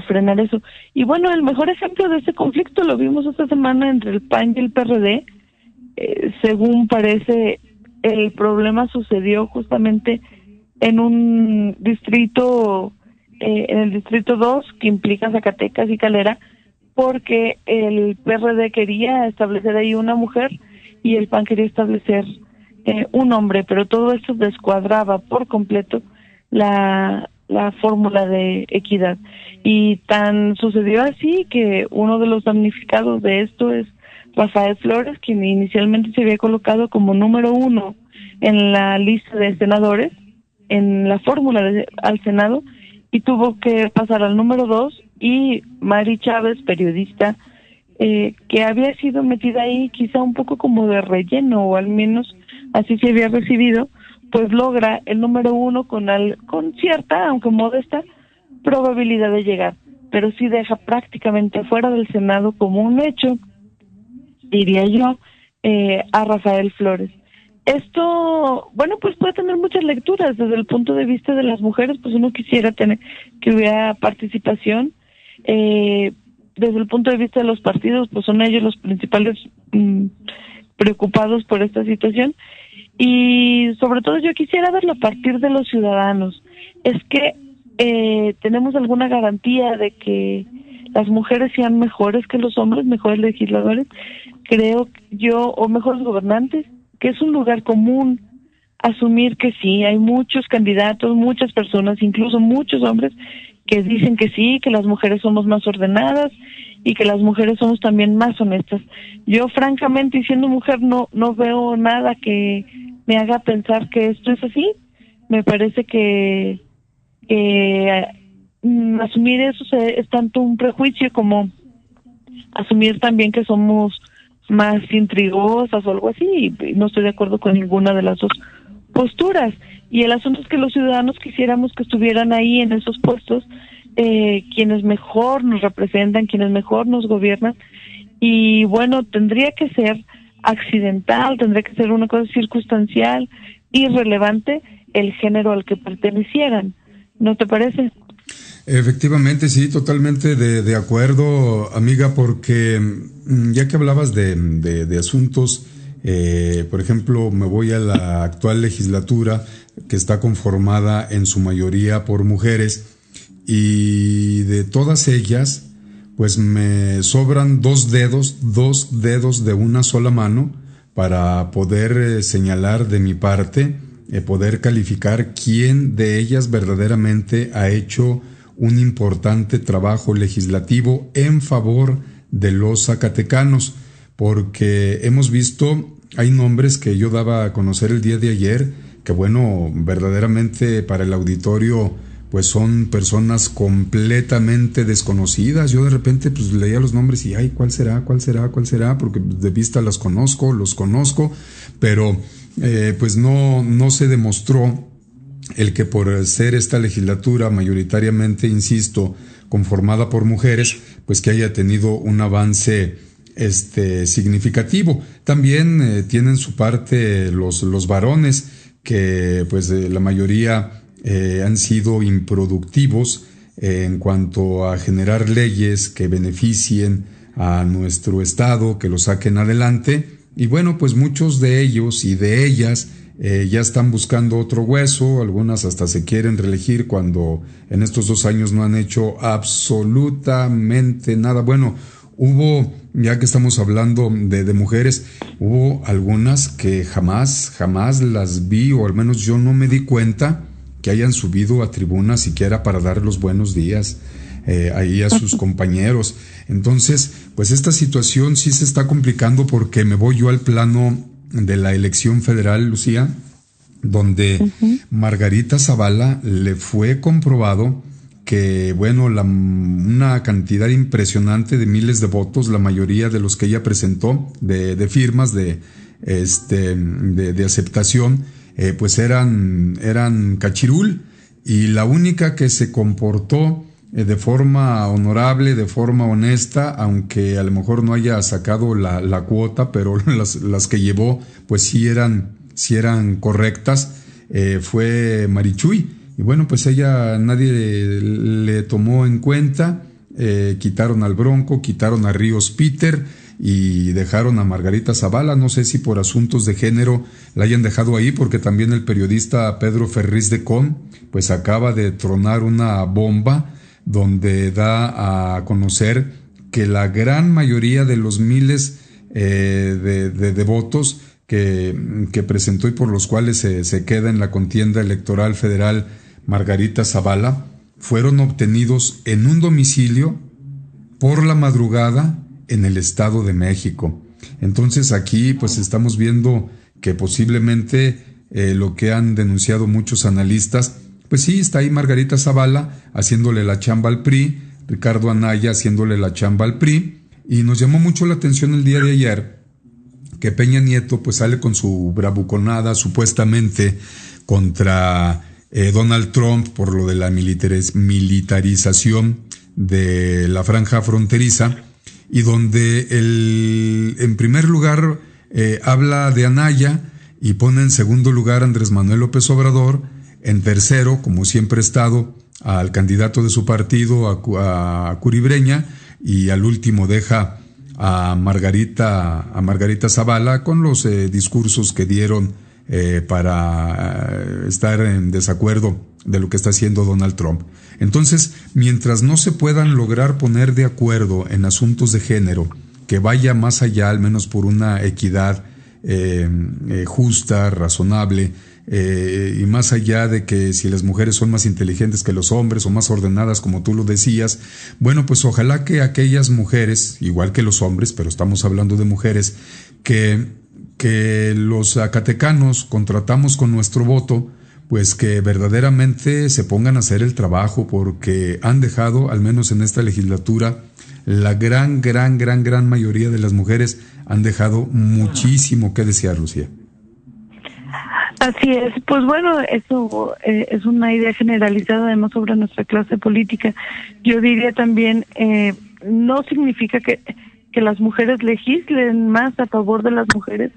Speaker 7: frenar eso. Y bueno, el mejor ejemplo de ese conflicto lo vimos esta semana entre el PAN y el PRD. Según parece, el problema sucedió justamente en un distrito, en el distrito 2, que implica Zacatecas y Calera, porque el PRD quería establecer ahí una mujer y el PAN quería establecer un hombre, pero todo esto descuadraba por completo la fórmula de equidad. Y tan sucedió así que uno de los damnificados de esto es Rafael Flores, quien inicialmente se había colocado como número 1 en la lista de senadores, en la fórmula al Senado, y tuvo que pasar al número 2, y Mari Chávez, periodista, que había sido metida ahí quizá un poco como de relleno, o al menos así se había recibido, pues logra el número 1 con cierta, aunque modesta, probabilidad de llegar, pero sí deja prácticamente fuera del Senado como un hecho, diría yo, a Rafael Flores. Esto, bueno, pues puede tener muchas lecturas. Desde el punto de vista de las mujeres, pues uno quisiera tener que hubiera participación. Desde el punto de vista de los partidos, pues son ellos los principales preocupados por esta situación. Y sobre todo yo quisiera verlo a partir de los ciudadanos. Es que tenemos alguna garantía de que las mujeres sean mejores que los hombres, mejores legisladores, creo yo, o mejores gobernantes, que es un lugar común asumir que sí, hay muchos candidatos, muchas personas, incluso muchos hombres, que dicen que sí, que las mujeres somos más ordenadas y que las mujeres somos también más honestas. Yo francamente, y siendo mujer, no veo nada que me haga pensar que esto es así. Me parece que asumir eso es tanto un prejuicio como asumir también que somos más intrigosas o algo así, y no estoy de acuerdo con ninguna de las dos posturas. Y el asunto es que los ciudadanos quisiéramos que estuvieran ahí en esos puestos quienes mejor nos representan, quienes mejor nos gobiernan, y bueno, tendría que ser accidental, tendría que ser una cosa circunstancial, irrelevante el género al que pertenecieran. ¿No te parece?
Speaker 2: Efectivamente, sí, totalmente de acuerdo, amiga, porque ya que hablabas de asuntos, por ejemplo, me voy a la actual legislatura, que está conformada en su mayoría por mujeres, y de todas ellas, pues me sobran dos dedos de una sola mano para poder señalar de mi parte, poder calificar quién de ellas verdaderamente ha hecho un importante trabajo legislativo en favor de los zacatecanos, porque hemos visto, hay nombres que yo daba a conocer el día de ayer, que bueno, verdaderamente para el auditorio pues son personas completamente desconocidas. Yo de repente pues leía los nombres y ay, ¿cuál será? Porque de vista los conozco, pero pues no se demostró el que por ser esta legislatura mayoritariamente, insisto, conformada por mujeres, pues que haya tenido un avance significativo. También tienen su parte los varones, que pues la mayoría han sido improductivos en cuanto a generar leyes que beneficien a nuestro estado, que lo saquen adelante. Y bueno, pues muchos de ellos y de ellas ya están buscando otro hueso, algunas hasta se quieren reelegir cuando en estos 2 años no han hecho absolutamente nada. Bueno, hubo, ya que estamos hablando de mujeres, hubo algunas que jamás las vi, o al menos yo no me di cuenta que hayan subido a tribuna siquiera para dar los buenos días. ahí a sus compañeros. Entonces, pues esta situación sí se está complicando porque me voy yo al plano de la elección federal, Lucía, donde Margarita Zavala le fue comprobado que, bueno, una cantidad impresionante de miles de votos, la mayoría de los que ella presentó, de firmas de aceptación, pues eran cachirul, y la única que se comportó de forma honorable, de forma honesta, aunque a lo mejor no haya sacado la cuota, pero las que llevó, pues sí eran correctas, fue Marichuy. Y bueno, pues ella, nadie le tomó en cuenta, quitaron al Bronco, quitaron a Ríos Peter y dejaron a Margarita Zavala. No sé si por asuntos de género la hayan dejado ahí, porque también el periodista Pedro Ferriz de Con pues acaba de tronar una bomba donde da a conocer que la gran mayoría de los miles de votos que presentó y por los cuales se queda en la contienda electoral federal Margarita Zavala fueron obtenidos en un domicilio por la madrugada en el Estado de México. Entonces aquí pues estamos viendo que posiblemente lo que han denunciado muchos analistas, pues sí, está ahí Margarita Zavala haciéndole la chamba al PRI, Ricardo Anaya haciéndole la chamba al PRI, y nos llamó mucho la atención el día de ayer que Peña Nieto pues sale con su bravuconada supuestamente contra Donald Trump por lo de la militarización de la franja fronteriza, y donde en primer lugar habla de Anaya y pone en segundo lugar a Andrés Manuel López Obrador, en tercero, como siempre ha estado, al candidato de su partido, a Curibreña, y al último deja a Margarita Zavala con los discursos que dieron para estar en desacuerdo de lo que está haciendo Donald Trump. Entonces, mientras no se puedan lograr poner de acuerdo en asuntos de género que vaya más allá, al menos por una equidad justa, razonable, y más allá de que si las mujeres son más inteligentes que los hombres o más ordenadas, como tú lo decías, bueno, pues ojalá que aquellas mujeres, igual que los hombres, pero estamos hablando de mujeres, que los zacatecanos contratamos con nuestro voto, pues que verdaderamente se pongan a hacer el trabajo, porque han dejado, al menos en esta legislatura, la gran mayoría de las mujeres han dejado muchísimo que desear, Lucía.
Speaker 7: Así es, pues bueno, eso es una idea generalizada además sobre nuestra clase política. Yo diría también, no significa que las mujeres legislen más a favor de las mujeres,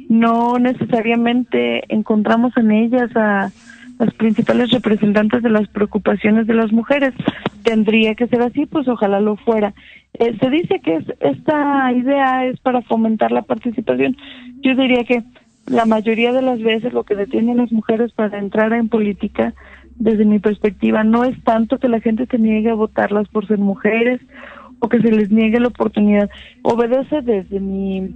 Speaker 7: no necesariamente encontramos en ellas a las principales representantes de las preocupaciones de las mujeres. Tendría que ser así, pues ojalá lo fuera. Se dice que esta idea es para fomentar la participación. Yo diría que la mayoría de las veces lo que detiene a las mujeres para entrar en política, desde mi perspectiva, no es tanto que la gente se niegue a votarlas por ser mujeres o que se les niegue la oportunidad. Obedece, desde mi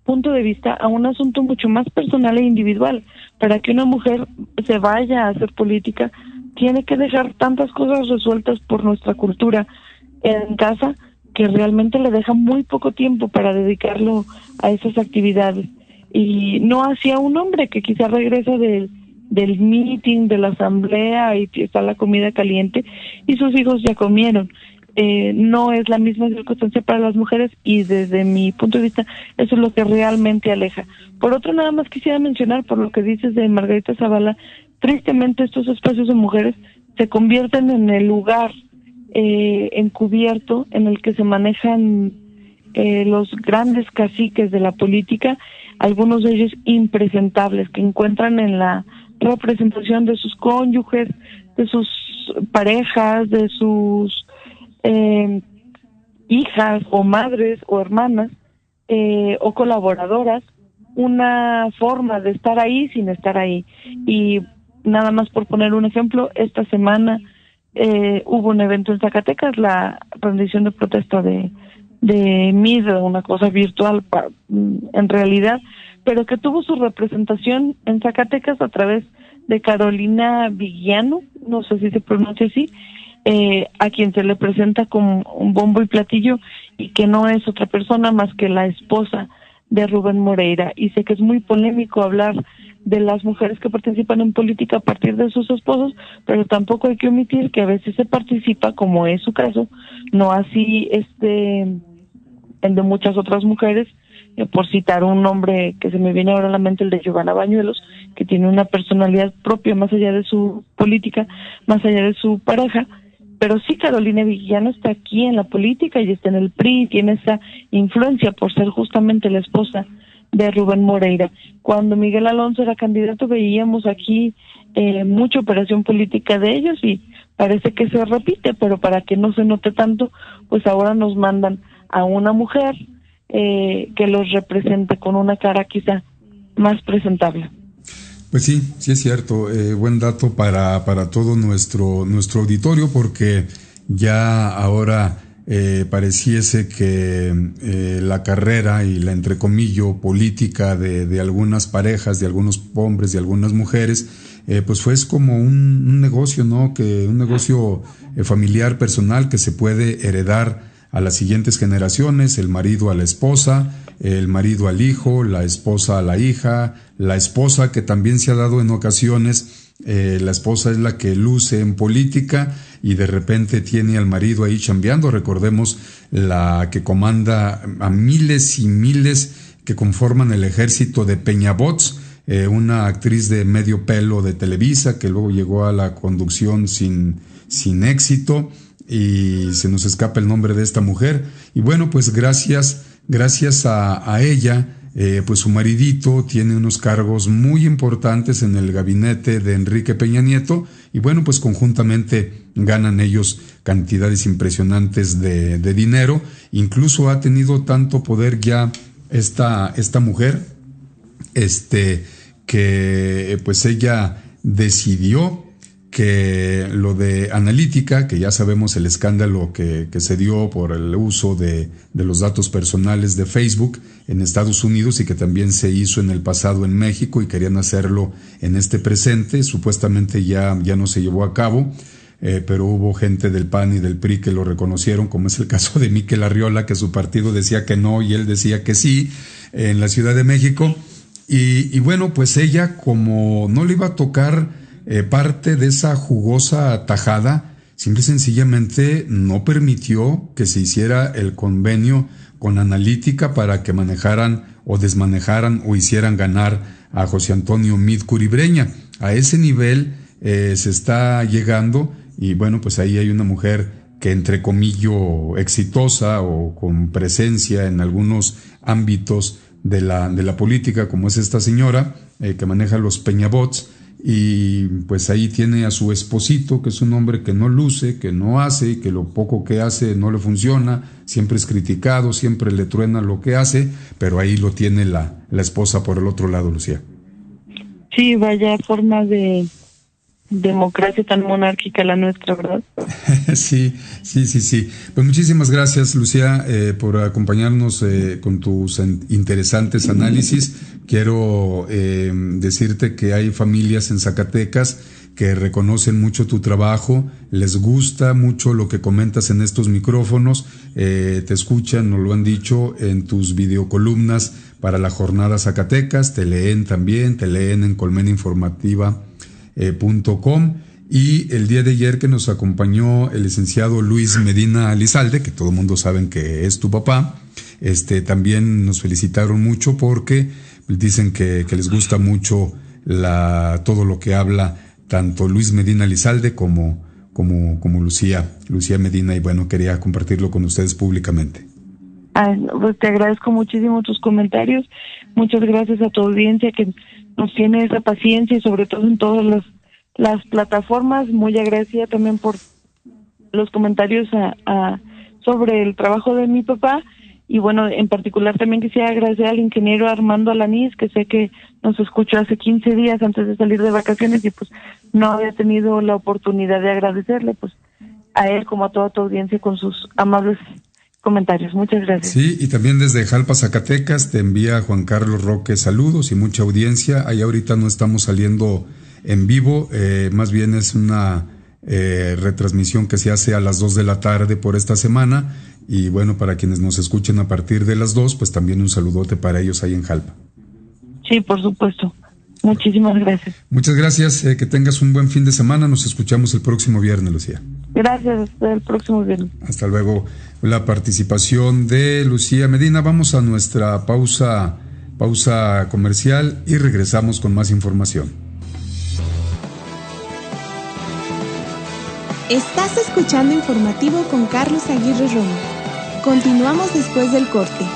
Speaker 7: punto de vista, a un asunto mucho más personal e individual. Para que una mujer se vaya a hacer política, tiene que dejar tantas cosas resueltas por nuestra cultura en casa que realmente le deja muy poco tiempo para dedicarlo a esas actividades. Y no hacia un hombre que quizá regresa del meeting, de la asamblea, y está la comida caliente y sus hijos ya comieron. No es la misma circunstancia para las mujeres, y desde mi punto de vista eso es lo que realmente aleja. Por otro, nada más quisiera mencionar, por lo que dices de Margarita Zavala, tristemente estos espacios de mujeres se convierten en el lugar encubierto en el que se manejan los grandes caciques de la política, algunos de ellos impresentables, que encuentran en la representación de sus cónyuges, de sus parejas, de sus hijas o madres o hermanas o colaboradoras, una forma de estar ahí sin estar ahí. Y nada más por poner un ejemplo, esta semana hubo un evento en Zacatecas, la rendición de protesta de MID, una cosa virtual en realidad, pero que tuvo su representación en Zacatecas a través de Carolina Vigiano, no sé si se pronuncia así, a quien se le presenta como un bombo y platillo y que no es otra persona más que la esposa de Rubén Moreira. Y sé que es muy polémico hablar de las mujeres que participan en política a partir de sus esposos, pero tampoco hay que omitir que a veces se participa, como es su caso, no así el de muchas otras mujeres, por citar un nombre que se me viene ahora a la mente, el de Giovanna Bañuelos, que tiene una personalidad propia más allá de su política, más allá de su pareja. Pero sí, Carolina Villano está aquí en la política y está en el PRI, tiene esa influencia por ser justamente la esposa de Rubén Moreira. Cuando Miguel Alonso era candidato veíamos aquí mucha operación política de ellos y parece que se repite, pero para que no se note tanto, pues ahora nos mandan a una mujer que los represente con una cara quizá más presentable.
Speaker 2: Pues sí, sí es cierto, buen dato para todo nuestro auditorio, porque ya ahora pareciese que la carrera y la entrecomillo política de algunas parejas, de algunos hombres, de algunas mujeres, pues fue como un negocio, ¿no? Un negocio familiar, personal, que se puede heredar a las siguientes generaciones, el marido a la esposa, el marido al hijo, la esposa a la hija, la esposa que también se ha dado en ocasiones, la esposa es la que luce en política y de repente tiene al marido ahí chambeando. Recordemos la que comanda a miles y miles que conforman el ejército de Peñabots, una actriz de medio pelo de Televisa que luego llegó a la conducción sin éxito. Y se nos escapa el nombre de esta mujer. Y bueno, pues gracias a ella, pues su maridito tiene unos cargos muy importantes en el gabinete de Enrique Peña Nieto. Y bueno, pues conjuntamente ganan ellos cantidades impresionantes de dinero. Incluso ha tenido tanto poder ya esta mujer, que pues ella decidió que lo de Analítica, que ya sabemos el escándalo que se dio por el uso de los datos personales de Facebook en Estados Unidos y que también se hizo en el pasado en México y querían hacerlo en este presente, supuestamente ya no se llevó a cabo, pero hubo gente del PAN y del PRI que lo reconocieron, como es el caso de Miquel Arriola, que su partido decía que no y él decía que sí, en la Ciudad de México. Y bueno, pues ella, como no le iba a tocar parte de esa jugosa tajada, simple y sencillamente no permitió que se hiciera el convenio con Analítica para que manejaran o desmanejaran o hicieran ganar a José Antonio Meade Curibreña. A ese nivel se está llegando y bueno, pues ahí hay una mujer que entre comillas exitosa o con presencia en algunos ámbitos de la política, como es esta señora que maneja los Peñabots. Y pues ahí tiene a su esposito, que es un hombre que no luce, que no hace, que lo poco que hace no le funciona, siempre es criticado, siempre le truena lo que hace, pero ahí lo tiene la esposa por el otro lado, Lucía. Sí, vaya forma de democracia tan monárquica la nuestra, ¿verdad? Sí. Pues muchísimas gracias, Lucía, por acompañarnos con tus interesantes análisis. Quiero decirte que hay familias en Zacatecas que reconocen mucho tu trabajo, les gusta mucho lo que comentas en estos micrófonos, te escuchan, nos lo han dicho, en tus videocolumnas para la Jornada Zacatecas, te leen en colmenainformativa.com. Y el día de ayer que nos acompañó el licenciado Luis Medina Elizalde, que todo el mundo sabe que es tu papá, también nos felicitaron mucho porque dicen que les gusta mucho todo lo que habla tanto Luis Medina Elizalde como Lucía Medina, y bueno, quería compartirlo con ustedes públicamente.
Speaker 7: Pues te agradezco muchísimo tus comentarios, muchas gracias a tu audiencia que nos tiene esa paciencia y sobre todo en todas las plataformas. Muy agradecida también por los comentarios sobre el trabajo de mi papá. Y bueno, en particular también quisiera agradecer al ingeniero Armando Alanís, que sé que nos escuchó hace 15 días antes de salir de vacaciones y pues no había tenido la oportunidad de agradecerle pues a él como a toda tu audiencia con sus amables comentarios. Muchas gracias.
Speaker 2: Sí, y también desde Jalpa, Zacatecas, te envía Juan Carlos Roque saludos y mucha audiencia. Ahí ahorita no estamos saliendo en vivo, más bien es una retransmisión que se hace a las 2 de la tarde por esta semana. Y bueno, para quienes nos escuchen a partir de las 2, pues también un saludote para ellos ahí en Jalpa.
Speaker 7: Sí, por supuesto. Muchísimas gracias.
Speaker 2: Muchas gracias, que tengas un buen fin de semana. Nos escuchamos el próximo viernes, Lucía.
Speaker 7: Gracias, hasta el próximo viernes.
Speaker 2: Hasta luego. La participación de Lucía Medina. Vamos a nuestra pausa comercial y regresamos con más información.
Speaker 6: Estás escuchando Informativo con Carlos Aguirre Romo. Continuamos después del corte.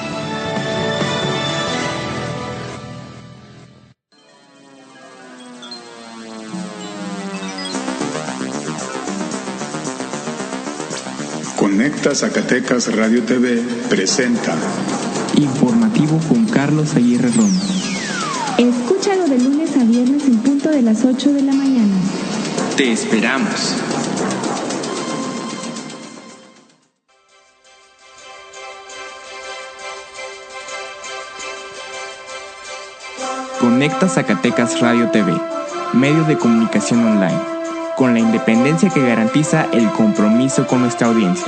Speaker 2: Conecta Zacatecas Radio TV presenta
Speaker 1: Informativo con Carlos Aguirre Romo.
Speaker 6: Escúchalo de lunes a viernes en punto de las 8 de la mañana.
Speaker 1: Te esperamos. Conecta Zacatecas Radio TV, medio de comunicación online, con la independencia que garantiza el compromiso con nuestra audiencia.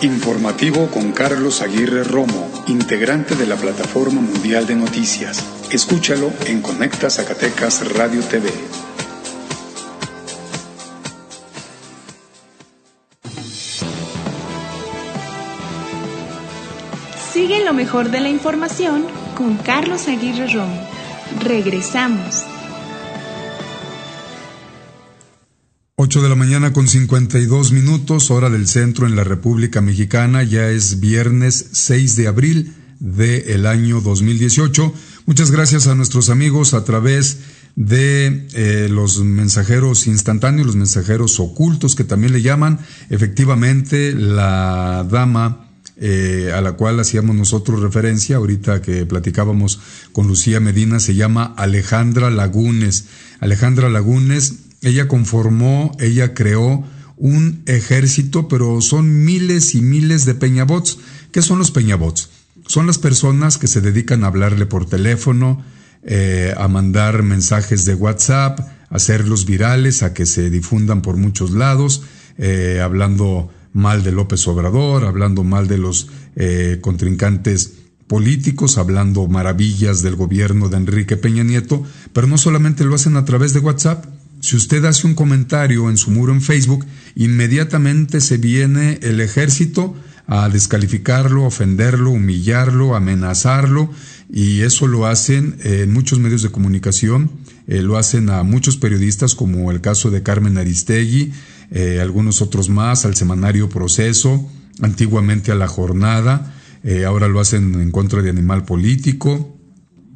Speaker 2: Informativo con Carlos Aguirre Romo, integrante de la Plataforma Mundial de Noticias. Escúchalo en Conecta Zacatecas Radio TV.
Speaker 6: Sigue lo mejor de la información con Carlos Aguirre Romo. Regresamos.
Speaker 2: 8 de la mañana con 52 minutos, hora del centro en la República Mexicana. Ya es viernes 6 de abril del año 2018. Muchas gracias a nuestros amigos a través de los mensajeros instantáneos, los mensajeros ocultos que también le llaman. Efectivamente, la dama a la cual hacíamos nosotros referencia ahorita que platicábamos con Lucía Medina se llama Alejandra Lagunes. Alejandra Lagunes, ella creó un ejército, pero son miles y miles de peñabots. ¿Qué son los peñabots? Son las personas que se dedican a hablarle por teléfono, a mandar mensajes de WhatsApp, a hacerlos virales, a que se difundan por muchos lados, hablando mal de López Obrador, hablando mal de los contrincantes políticos, hablando maravillas del gobierno de Enrique Peña Nieto, pero no solamente lo hacen a través de WhatsApp. Si usted hace un comentario en su muro en Facebook, inmediatamente se viene el ejército a descalificarlo, ofenderlo, humillarlo, amenazarlo, y eso lo hacen en muchos medios de comunicación, lo hacen a muchos periodistas, como el caso de Carmen Aristegui, algunos otros más, al semanario Proceso, antiguamente a La Jornada, ahora lo hacen en contra de Animal Político,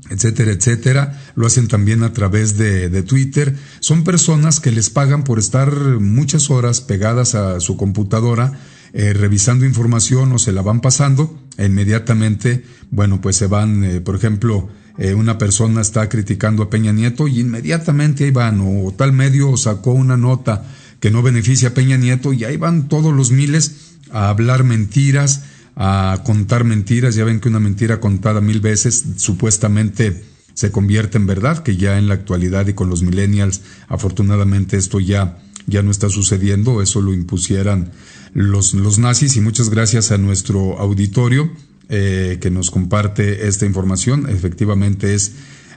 Speaker 2: etcétera, etcétera. Lo hacen también a través de Twitter. Son personas que les pagan por estar muchas horas pegadas a su computadora, revisando información, o se la van pasando, e inmediatamente, bueno, pues se van, por ejemplo, una persona está criticando a Peña Nieto y inmediatamente ahí van, o tal medio sacó una nota que no beneficia a Peña Nieto y ahí van todos los miles a hablar mentiras, a contar mentiras. Ya ven que una mentira contada 1000 veces supuestamente se convierte en verdad, que ya en la actualidad y con los millennials afortunadamente esto ya no está sucediendo. Eso lo impusieran los nazis. Y muchas gracias a nuestro auditorio que nos comparte esta información. Efectivamente es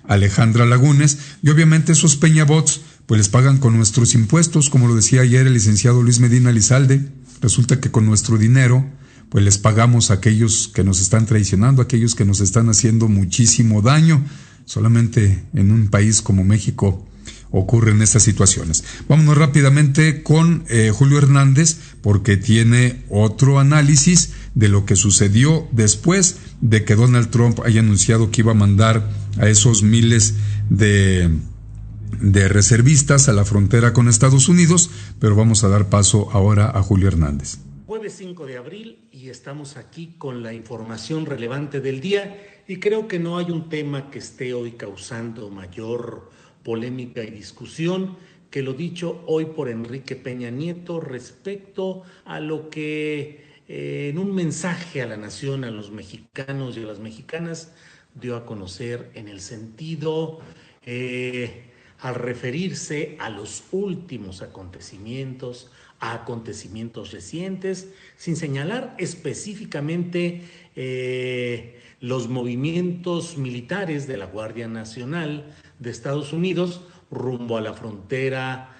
Speaker 2: Alejandra Lagunes, y obviamente esos peñabots pues les pagan con nuestros impuestos, como lo decía ayer el licenciado Luis Medina Lizalde. Resulta que con nuestro dinero pues les pagamos a aquellos que nos están traicionando, a aquellos que nos están haciendo muchísimo daño. Solamente en un país como México ocurren estas situaciones. Vámonos rápidamente con Julio Hernández, porque tiene otro análisis de lo que sucedió después de que Donald Trump haya anunciado que iba a mandar a esos miles de reservistas a la frontera con Estados Unidos. Pero vamos a dar paso ahora a Julio Hernández.
Speaker 4: Jueves 5 de abril y estamos aquí con la información relevante del día, y creo que no hay un tema que esté hoy causando mayor polémica y discusión que lo dicho hoy por Enrique Peña Nieto respecto a lo que en un mensaje a la nación, a los mexicanos y a las mexicanas, dio a conocer en el sentido, al referirse a los últimos acontecimientos, a acontecimientos recientes, sin señalar específicamente los movimientos militares de la Guardia Nacional de Estados Unidos rumbo a la frontera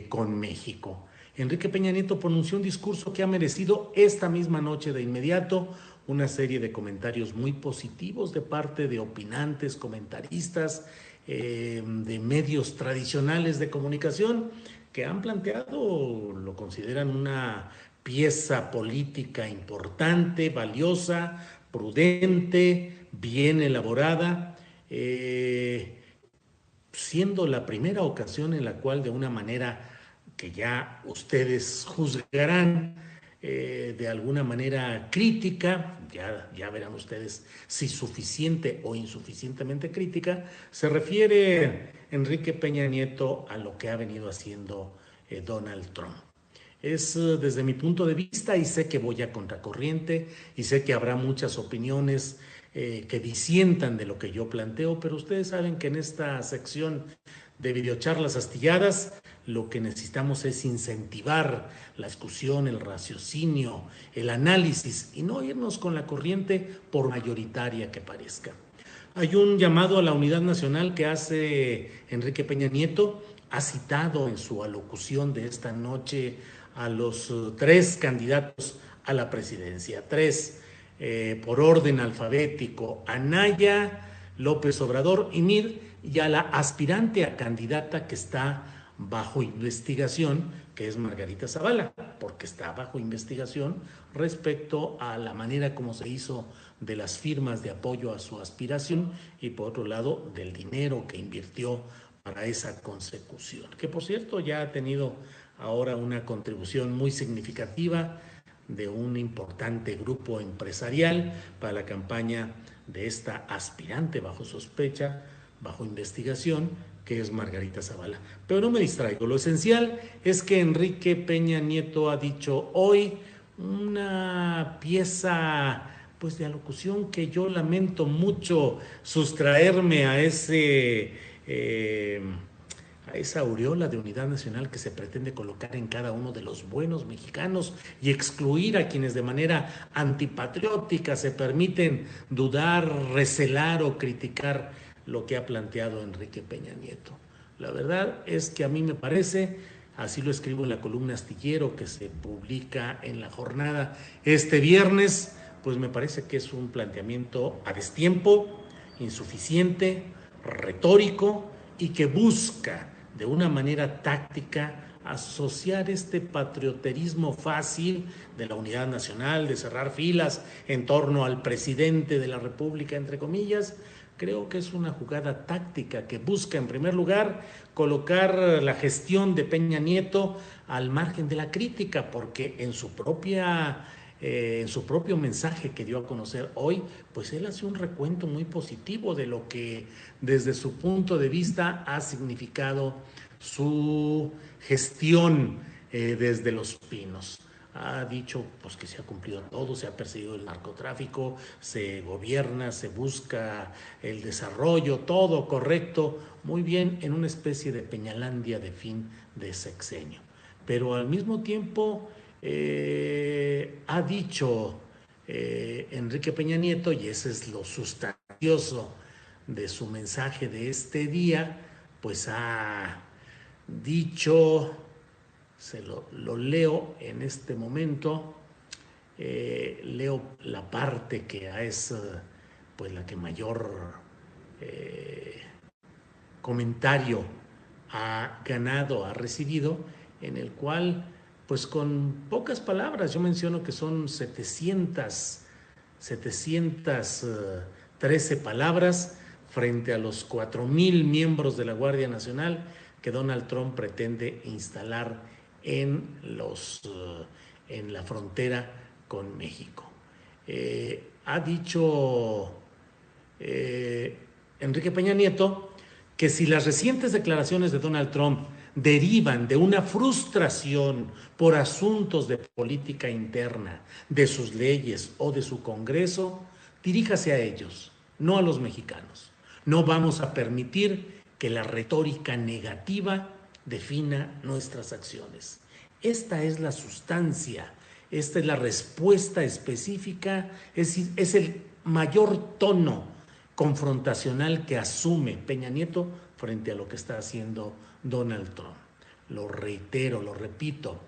Speaker 4: con México. Enrique Peña Nieto pronunció un discurso que ha merecido esta misma noche de inmediato una serie de comentarios muy positivos de parte de opinantes, comentaristas, de medios tradicionales de comunicación que han planteado, lo consideran una pieza política importante, valiosa, prudente, bien elaborada, siendo la primera ocasión en la cual de una manera que ya ustedes juzgarán, de alguna manera crítica, ya verán ustedes si suficiente o insuficientemente crítica, se refiere Enrique Peña Nieto a lo que ha venido haciendo Donald Trump. Es desde mi punto de vista, y sé que voy a contracorriente, y sé que habrá muchas opiniones que disientan de lo que yo planteo, pero ustedes saben que en esta sección de videocharlas astilladas lo que necesitamos es incentivar la discusión, el raciocinio, el análisis y no irnos con la corriente por mayoritaria que parezca. Hay un llamado a la unidad nacional que hace Enrique Peña Nieto. Ha citado en su alocución de esta noche a los 3 candidatos a la presidencia, 3 por orden alfabético: Anaya, López Obrador y Mid, y a la aspirante a candidata que está bajo investigación, que es Margarita Zavala, porque está bajo investigación respecto a la manera como se hizo de las firmas de apoyo a su aspiración y por otro lado del dinero que invirtió para esa consecución, que por cierto ya ha tenido ahora una contribución muy significativa de un importante grupo empresarial para la campaña de esta aspirante bajo sospecha, bajo investigación, que es Margarita Zavala. Pero no me distraigo, lo esencial es que Enrique Peña Nieto ha dicho hoy una pieza pues de alocución que yo lamento mucho sustraerme a esa aureola de unidad nacional que se pretende colocar en cada uno de los buenos mexicanos y excluir a quienes de manera antipatriótica se permiten dudar, recelar o criticar lo que ha planteado Enrique Peña Nieto. La verdad es que a mí me parece, así lo escribo en la columna Astillero que se publica en La Jornada este viernes, pues me parece que es un planteamiento a destiempo, insuficiente, retórico y que busca de una manera táctica asociar este patrioterismo fácil de la unidad nacional, de cerrar filas en torno al presidente de la República, entre comillas. Creo que es una jugada táctica que busca, en primer lugar, colocar la gestión de Peña Nieto al margen de la crítica, porque en su propio mensaje que dio a conocer hoy, pues él hace un recuento muy positivo de lo que desde su punto de vista ha significado su gestión desde Los Pinos. Ha dicho pues que se ha cumplido todo, se ha perseguido el narcotráfico, se gobierna, se busca el desarrollo, todo correcto, muy bien, en una especie de Peñalandia de fin de sexenio. Pero al mismo tiempo ha dicho Enrique Peña Nieto, y ese es lo sustancioso de su mensaje de este día, pues ha dicho, lo leo en este momento, leo la parte que es pues la que mayor comentario ha ganado, ha recibido, en el cual pues con pocas palabras, yo menciono que son 713 palabras frente a los 4,000 miembros de la Guardia Nacional que Donald Trump pretende instalar en la frontera con México. Ha dicho Enrique Peña Nieto que si las recientes declaraciones de Donald Trump derivan de una frustración por asuntos de política interna, de sus leyes o de su Congreso, diríjase a ellos, no a los mexicanos. No vamos a permitir que la retórica negativa defina nuestras acciones. Esta es la sustancia, esta es la respuesta específica, es el mayor tono confrontacional que asume Peña Nieto frente a lo que está haciendo Donald Trump. Lo reitero, lo repito,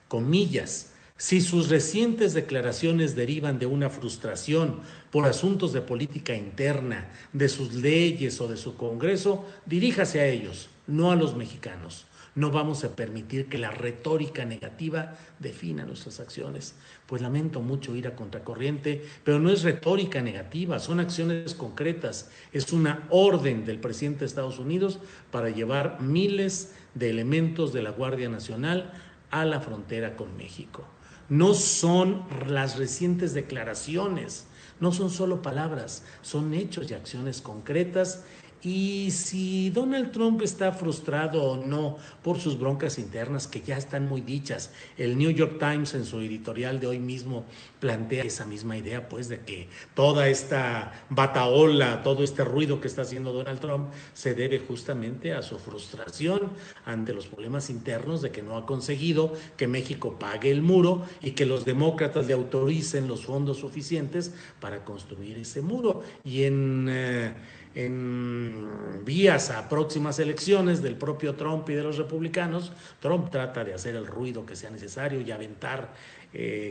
Speaker 4: comillas, si sus recientes declaraciones derivan de una frustración por asuntos de política interna, de sus leyes o de su Congreso, diríjase a ellos, no a los mexicanos. No vamos a permitir que la retórica negativa defina nuestras acciones. Pues lamento mucho ir a contracorriente, pero no es retórica negativa, son acciones concretas. Es una orden del presidente de Estados Unidos para llevar miles de elementos de la Guardia Nacional a la frontera con México. No son las recientes declaraciones, no son solo palabras, son hechos y acciones concretas. Y si Donald Trump está frustrado o no por sus broncas internas, que ya están muy dichas, el New York Times en su editorial de hoy mismo plantea esa misma idea, pues, de que toda esta batahola, todo este ruido que está haciendo Donald Trump se debe justamente a su frustración ante los problemas internos de que no ha conseguido que México pague el muro y que los demócratas le autoricen los fondos suficientes para construir ese muro. Y en vías a próximas elecciones del propio Trump y de los republicanos, Trump trata de hacer el ruido que sea necesario y aventar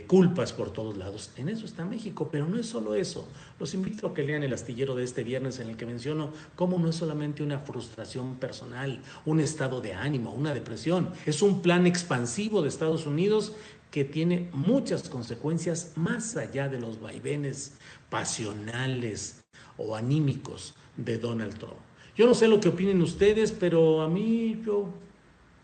Speaker 4: culpas por todos lados. En eso está México, pero no es solo eso. Los invito a que lean el astillero de este viernes, en el que menciono cómo no es solamente una frustración personal, un estado de ánimo, una depresión. Es un plan expansivo de Estados Unidos que tiene muchas consecuencias más allá de los vaivenes pasionales o anímicos de Donald Trump. Yo no sé lo que opinen ustedes, pero a mí yo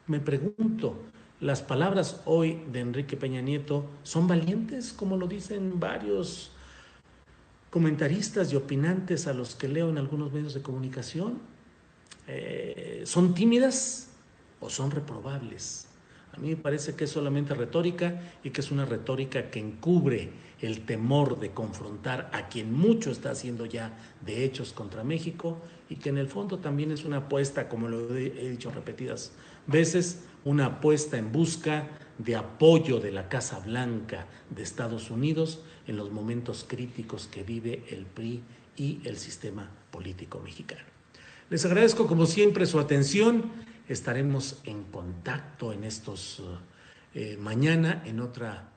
Speaker 4: me pregunto, ¿las palabras hoy de Enrique Peña Nieto son valientes, como lo dicen varios comentaristas y opinantes a los que leo en algunos medios de comunicación? ¿Son tímidas o son reprobables? A mí me parece que es solamente retórica y que es una retórica que encubre el temor de confrontar a quien mucho está haciendo ya de hechos contra México, y que en el fondo también es una apuesta, como lo he dicho repetidas veces, una apuesta en busca de apoyo de la Casa Blanca de Estados Unidos en los momentos críticos que vive el PRI y el sistema político mexicano. Les agradezco como siempre su atención. Estaremos en contacto en estos mañana en otra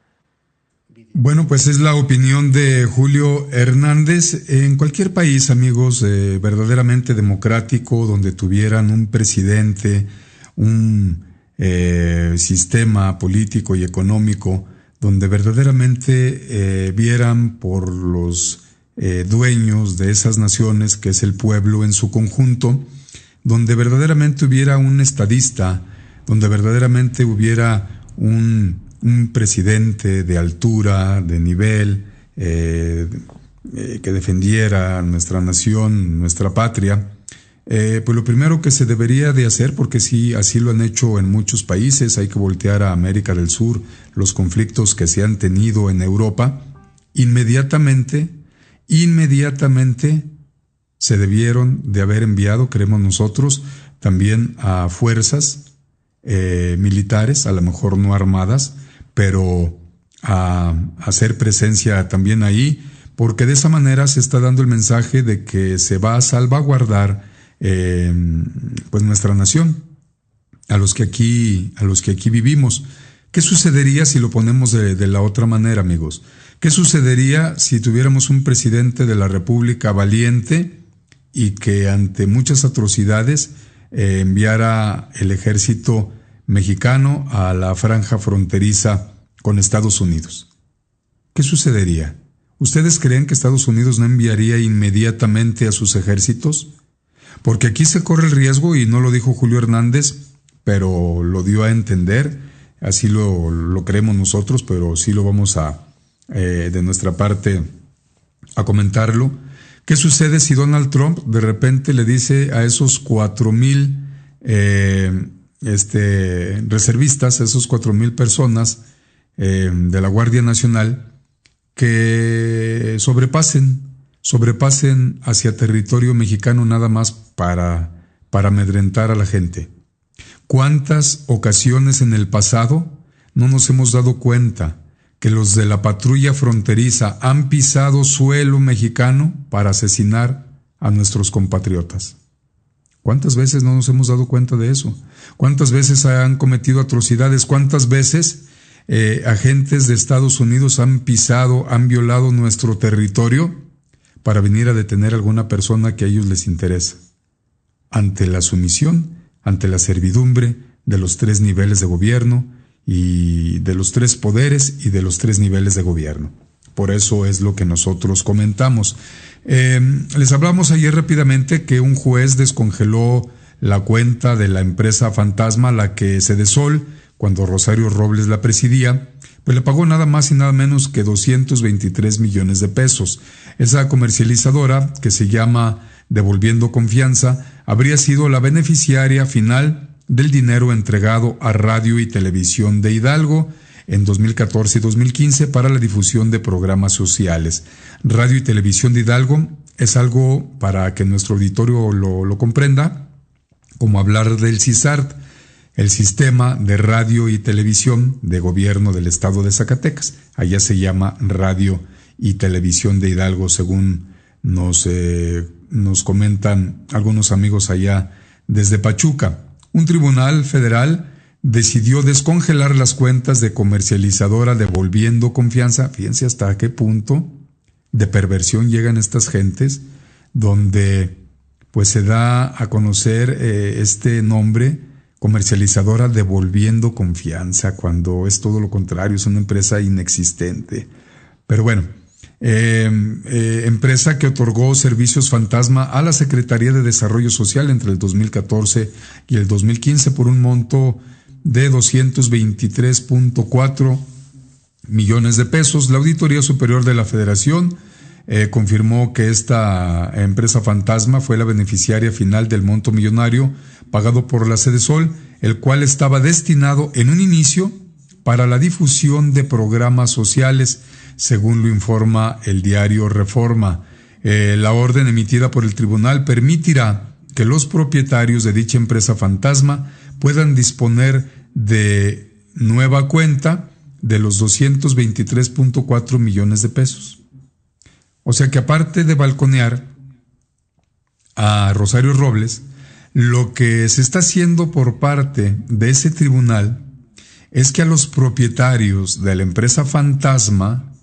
Speaker 4: video.
Speaker 2: Bueno, pues es la opinión de Julio Hernández. En cualquier país, amigos, verdaderamente democrático, donde tuvieran un presidente, un sistema político y económico, donde verdaderamente vieran por los dueños de esas naciones, que es el pueblo en su conjunto, donde verdaderamente hubiera un estadista, donde verdaderamente hubiera un presidente de altura, de nivel, que defendiera nuestra nación, nuestra patria, pues lo primero que se debería de hacer, porque sí, así lo han hecho en muchos países, hay que voltear a América del Sur, los conflictos que se han tenido en Europa, inmediatamente se debieron de haber enviado, creemos nosotros, también a fuerzas militares, a lo mejor no armadas, pero a hacer presencia también ahí, porque de esa manera se está dando el mensaje de que se va a salvaguardar pues nuestra nación, a los que aquí vivimos. ¿Qué sucedería si lo ponemos de la otra manera, amigos? ¿Qué sucedería si tuviéramos un presidente de la República valiente y que ante muchas atrocidades enviara el ejército mexicano a la franja fronteriza con Estados Unidos? ¿Qué sucedería? ¿Ustedes creen que Estados Unidos no enviaría inmediatamente a sus ejércitos? Porque aquí se corre el riesgo, y no lo dijo Julio Hernández, pero lo dio a entender, así lo creemos nosotros, pero sí lo vamos a, de nuestra parte, a comentarlo. ¿Qué sucede si Donald Trump de repente le dice a esos 4,000 reservistas, esos 4,000 personas de la Guardia Nacional, que sobrepasen hacia territorio mexicano nada más para amedrentar a la gente. ¿Cuántas ocasiones en el pasado no nos hemos dado cuenta que los de la patrulla fronteriza han pisado suelo mexicano para asesinar a nuestros compatriotas? ¿Cuántas veces no nos hemos dado cuenta de eso? ¿Cuántas veces han cometido atrocidades? ¿Cuántas veces agentes de Estados Unidos han violado nuestro territorio para venir a detener a alguna persona que a ellos les interesa? Ante la sumisión, ante la servidumbre de los 3 niveles de gobierno y de los 3 poderes y de los 3 niveles de gobierno. Por eso es lo que nosotros comentamos. Les hablamos ayer rápidamente que un juez descongeló la cuenta de la empresa fantasma, la que Sedesol, cuando Rosario Robles la presidía, pues le pagó nada más y nada menos que 223 millones de pesos. Esa comercializadora, que se llama Devolviendo Confianza, habría sido la beneficiaria final del dinero entregado a Radio y Televisión de Hidalgo en 2014 y 2015 para la difusión de programas sociales. Radio y Televisión de Hidalgo es algo, para que nuestro auditorio lo comprenda, como hablar del CISART, el Sistema de Radio y Televisión de Gobierno del Estado de Zacatecas. Allá se llama Radio y Televisión de Hidalgo, según nos comentan algunos amigos allá desde Pachuca. Un tribunal federal decidió descongelar las cuentas de comercializadora Devolviendo Confianza. Fíjense hasta qué punto de perversión llegan estas gentes, donde pues se da a conocer este nombre, comercializadora Devolviendo Confianza, cuando es todo lo contrario, es una empresa inexistente. Pero bueno, empresa que otorgó servicios fantasma a la Secretaría de Desarrollo Social entre el 2014 y el 2015 por un monto de 223.4 millones de pesos. La Auditoría Superior de la Federación confirmó que esta empresa fantasma fue la beneficiaria final del monto millonario pagado por la Sedesol, el cual estaba destinado en un inicio para la difusión de programas sociales, según lo informa el diario Reforma. La orden emitida por el tribunal permitirá que los propietarios de dicha empresa fantasma puedan disponer de nueva cuenta de los 223.4 millones de pesos. O sea que, aparte de balconear a Rosario Robles, lo que se está haciendo por parte de ese tribunal es que a los propietarios de la empresa fantasma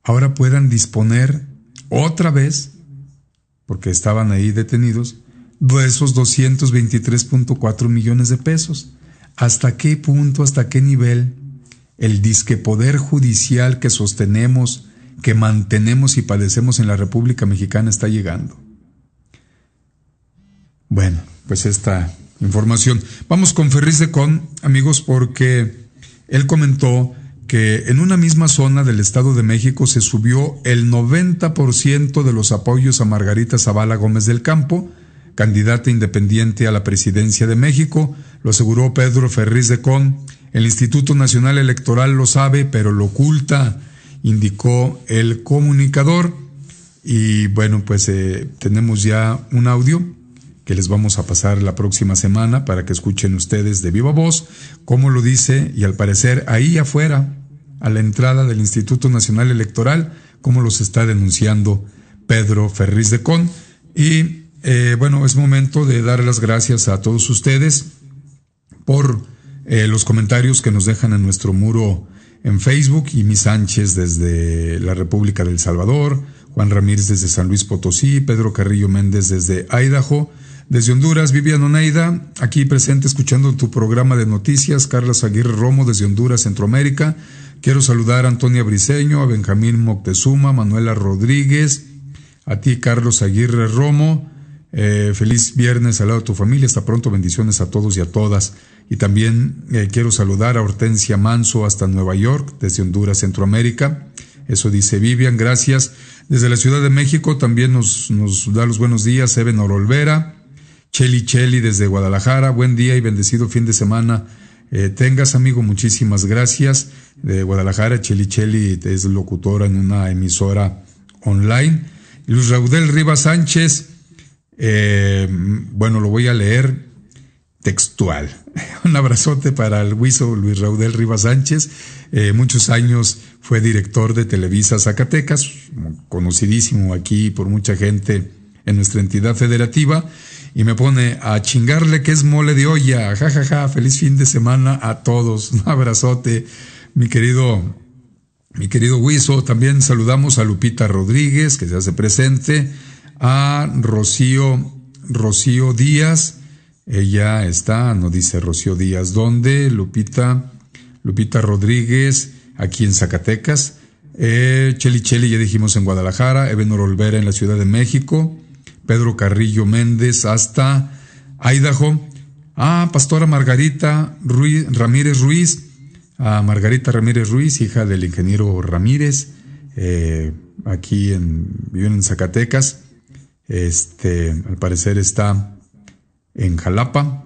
Speaker 2: ahora puedan disponer otra vez, porque estaban ahí detenidos, de esos 223.4 millones de pesos. ¿Hasta qué punto, hasta qué nivel el disque poder judicial que sostenemos, que mantenemos y padecemos en la República Mexicana está llegando? Bueno, pues esta información. Vamos con Ferriz de Con, amigos, porque él comentó que en una misma zona del Estado de México se subió el 90% de los apoyos a Margarita Zavala Gómez del Campo, candidata independiente a la presidencia de México. Lo aseguró Pedro Ferriz de Con. El Instituto Nacional Electoral lo sabe, pero lo oculta, indicó el comunicador. Y bueno, pues tenemos ya un audio que les vamos a pasar la próxima semana para que escuchen ustedes de viva voz cómo lo dice, y al parecer ahí afuera, a la entrada del Instituto Nacional Electoral, cómo los está denunciando Pedro Ferriz de Con. Y bueno, es momento de dar las gracias a todos ustedes por los comentarios que nos dejan en nuestro muro en Facebook. Imi Sánchez desde la República del Salvador, Juan Ramírez desde San Luis Potosí, Pedro Carrillo Méndez desde Idaho, desde Honduras, Vivian Oneida, aquí presente escuchando tu programa de noticias, Carlos Aguirre Romo desde Honduras, Centroamérica. Quiero saludar a Antonia Briceño, a Benjamín Moctezuma, Manuela Rodríguez, a ti Carlos Aguirre Romo. Feliz viernes al lado de tu familia, hasta pronto, bendiciones a todos y a todas. Y también quiero saludar a Hortensia Manso hasta Nueva York, desde Honduras, Centroamérica. Eso dice Vivian, gracias. Desde la Ciudad de México también nos da los buenos días Eben Orolvera. Cheli desde Guadalajara, buen día y bendecido fin de semana. Tengas, amigo, muchísimas gracias. De Guadalajara, Cheli es locutora en una emisora online. Luis Raudel Rivas Sánchez, lo voy a leer textual. Un abrazote para el huizo Luis Raudel Rivas Sánchez. Muchos años fue director de Televisa Zacatecas, conocidísimo aquí por mucha gente en nuestra entidad federativa, y me pone a chingarle que es mole de olla, jajaja, feliz fin de semana a todos. Un abrazote, mi querido huizo. También saludamos a Lupita Rodríguez, que se hace presente, a Rocío Díaz. Ella está, no dice Rocío Díaz, ¿dónde? Lupita Rodríguez, aquí en Zacatecas. Cheli, ya dijimos, en Guadalajara. Ebenor Olvera en la Ciudad de México. Pedro Carrillo Méndez hasta Idaho. Pastora Margarita Ramírez Ruiz. Margarita Ramírez Ruiz, hija del ingeniero Ramírez, aquí viven en Zacatecas. Al parecer está en Jalapa.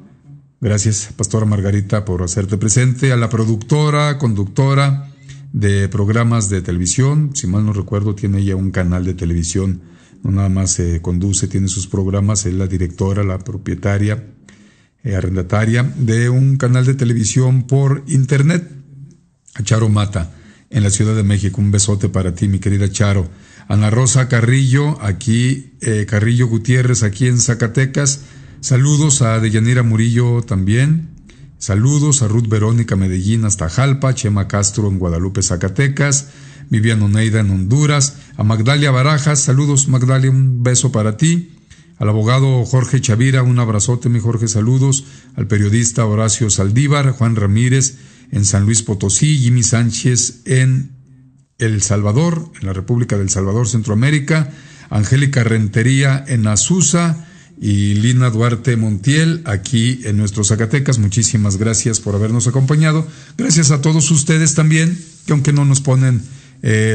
Speaker 2: Gracias, Pastora Margarita, por hacerte presente. A la productora, conductora de programas de televisión, si mal no recuerdo, tiene ella un canal de televisión, no nada más conduce, tiene sus programas, es la directora, la propietaria, arrendataria de un canal de televisión por internet. A Charo Mata, en la Ciudad de México, un besote para ti, mi querida Charo. Ana Rosa Carrillo, aquí, Carrillo Gutiérrez, aquí en Zacatecas. Saludos a Deyanira Murillo también. Saludos a Ruth Verónica Medellín hasta Jalpa, Chema Castro en Guadalupe, Zacatecas, Vivian Oneida en Honduras, a Magdalia Barajas, saludos Magdalia, un beso para ti. Al abogado Jorge Chavira, un abrazote, mi Jorge, saludos. Al periodista Horacio Saldívar, Juan Ramírez en San Luis Potosí, Jimmy Sánchez en El Salvador, en la República del Salvador, Centroamérica, Angélica Rentería en Azusa y Lina Duarte Montiel aquí en nuestros Zacatecas. Muchísimas gracias por habernos acompañado. Gracias a todos ustedes también, que aunque no nos ponen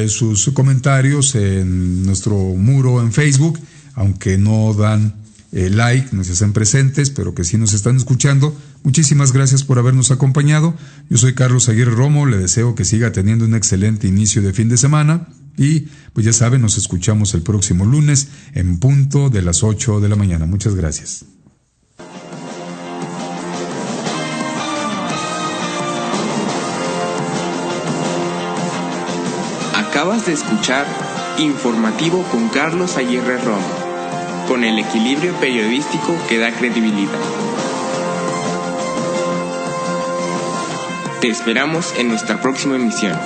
Speaker 2: sus comentarios en nuestro muro en Facebook, aunque no dan like, no se hacen presentes, pero que sí nos están escuchando. Muchísimas gracias por habernos acompañado. Yo soy Carlos Aguirre Romo, le deseo que siga teniendo un excelente inicio de fin de semana y pues ya saben, nos escuchamos el próximo lunes en punto de las 8 de la mañana. Muchas gracias.
Speaker 1: Acabas de escuchar Informativo con Carlos Aguirre Romo, con el equilibrio periodístico que da credibilidad. Te esperamos en nuestra próxima emisión.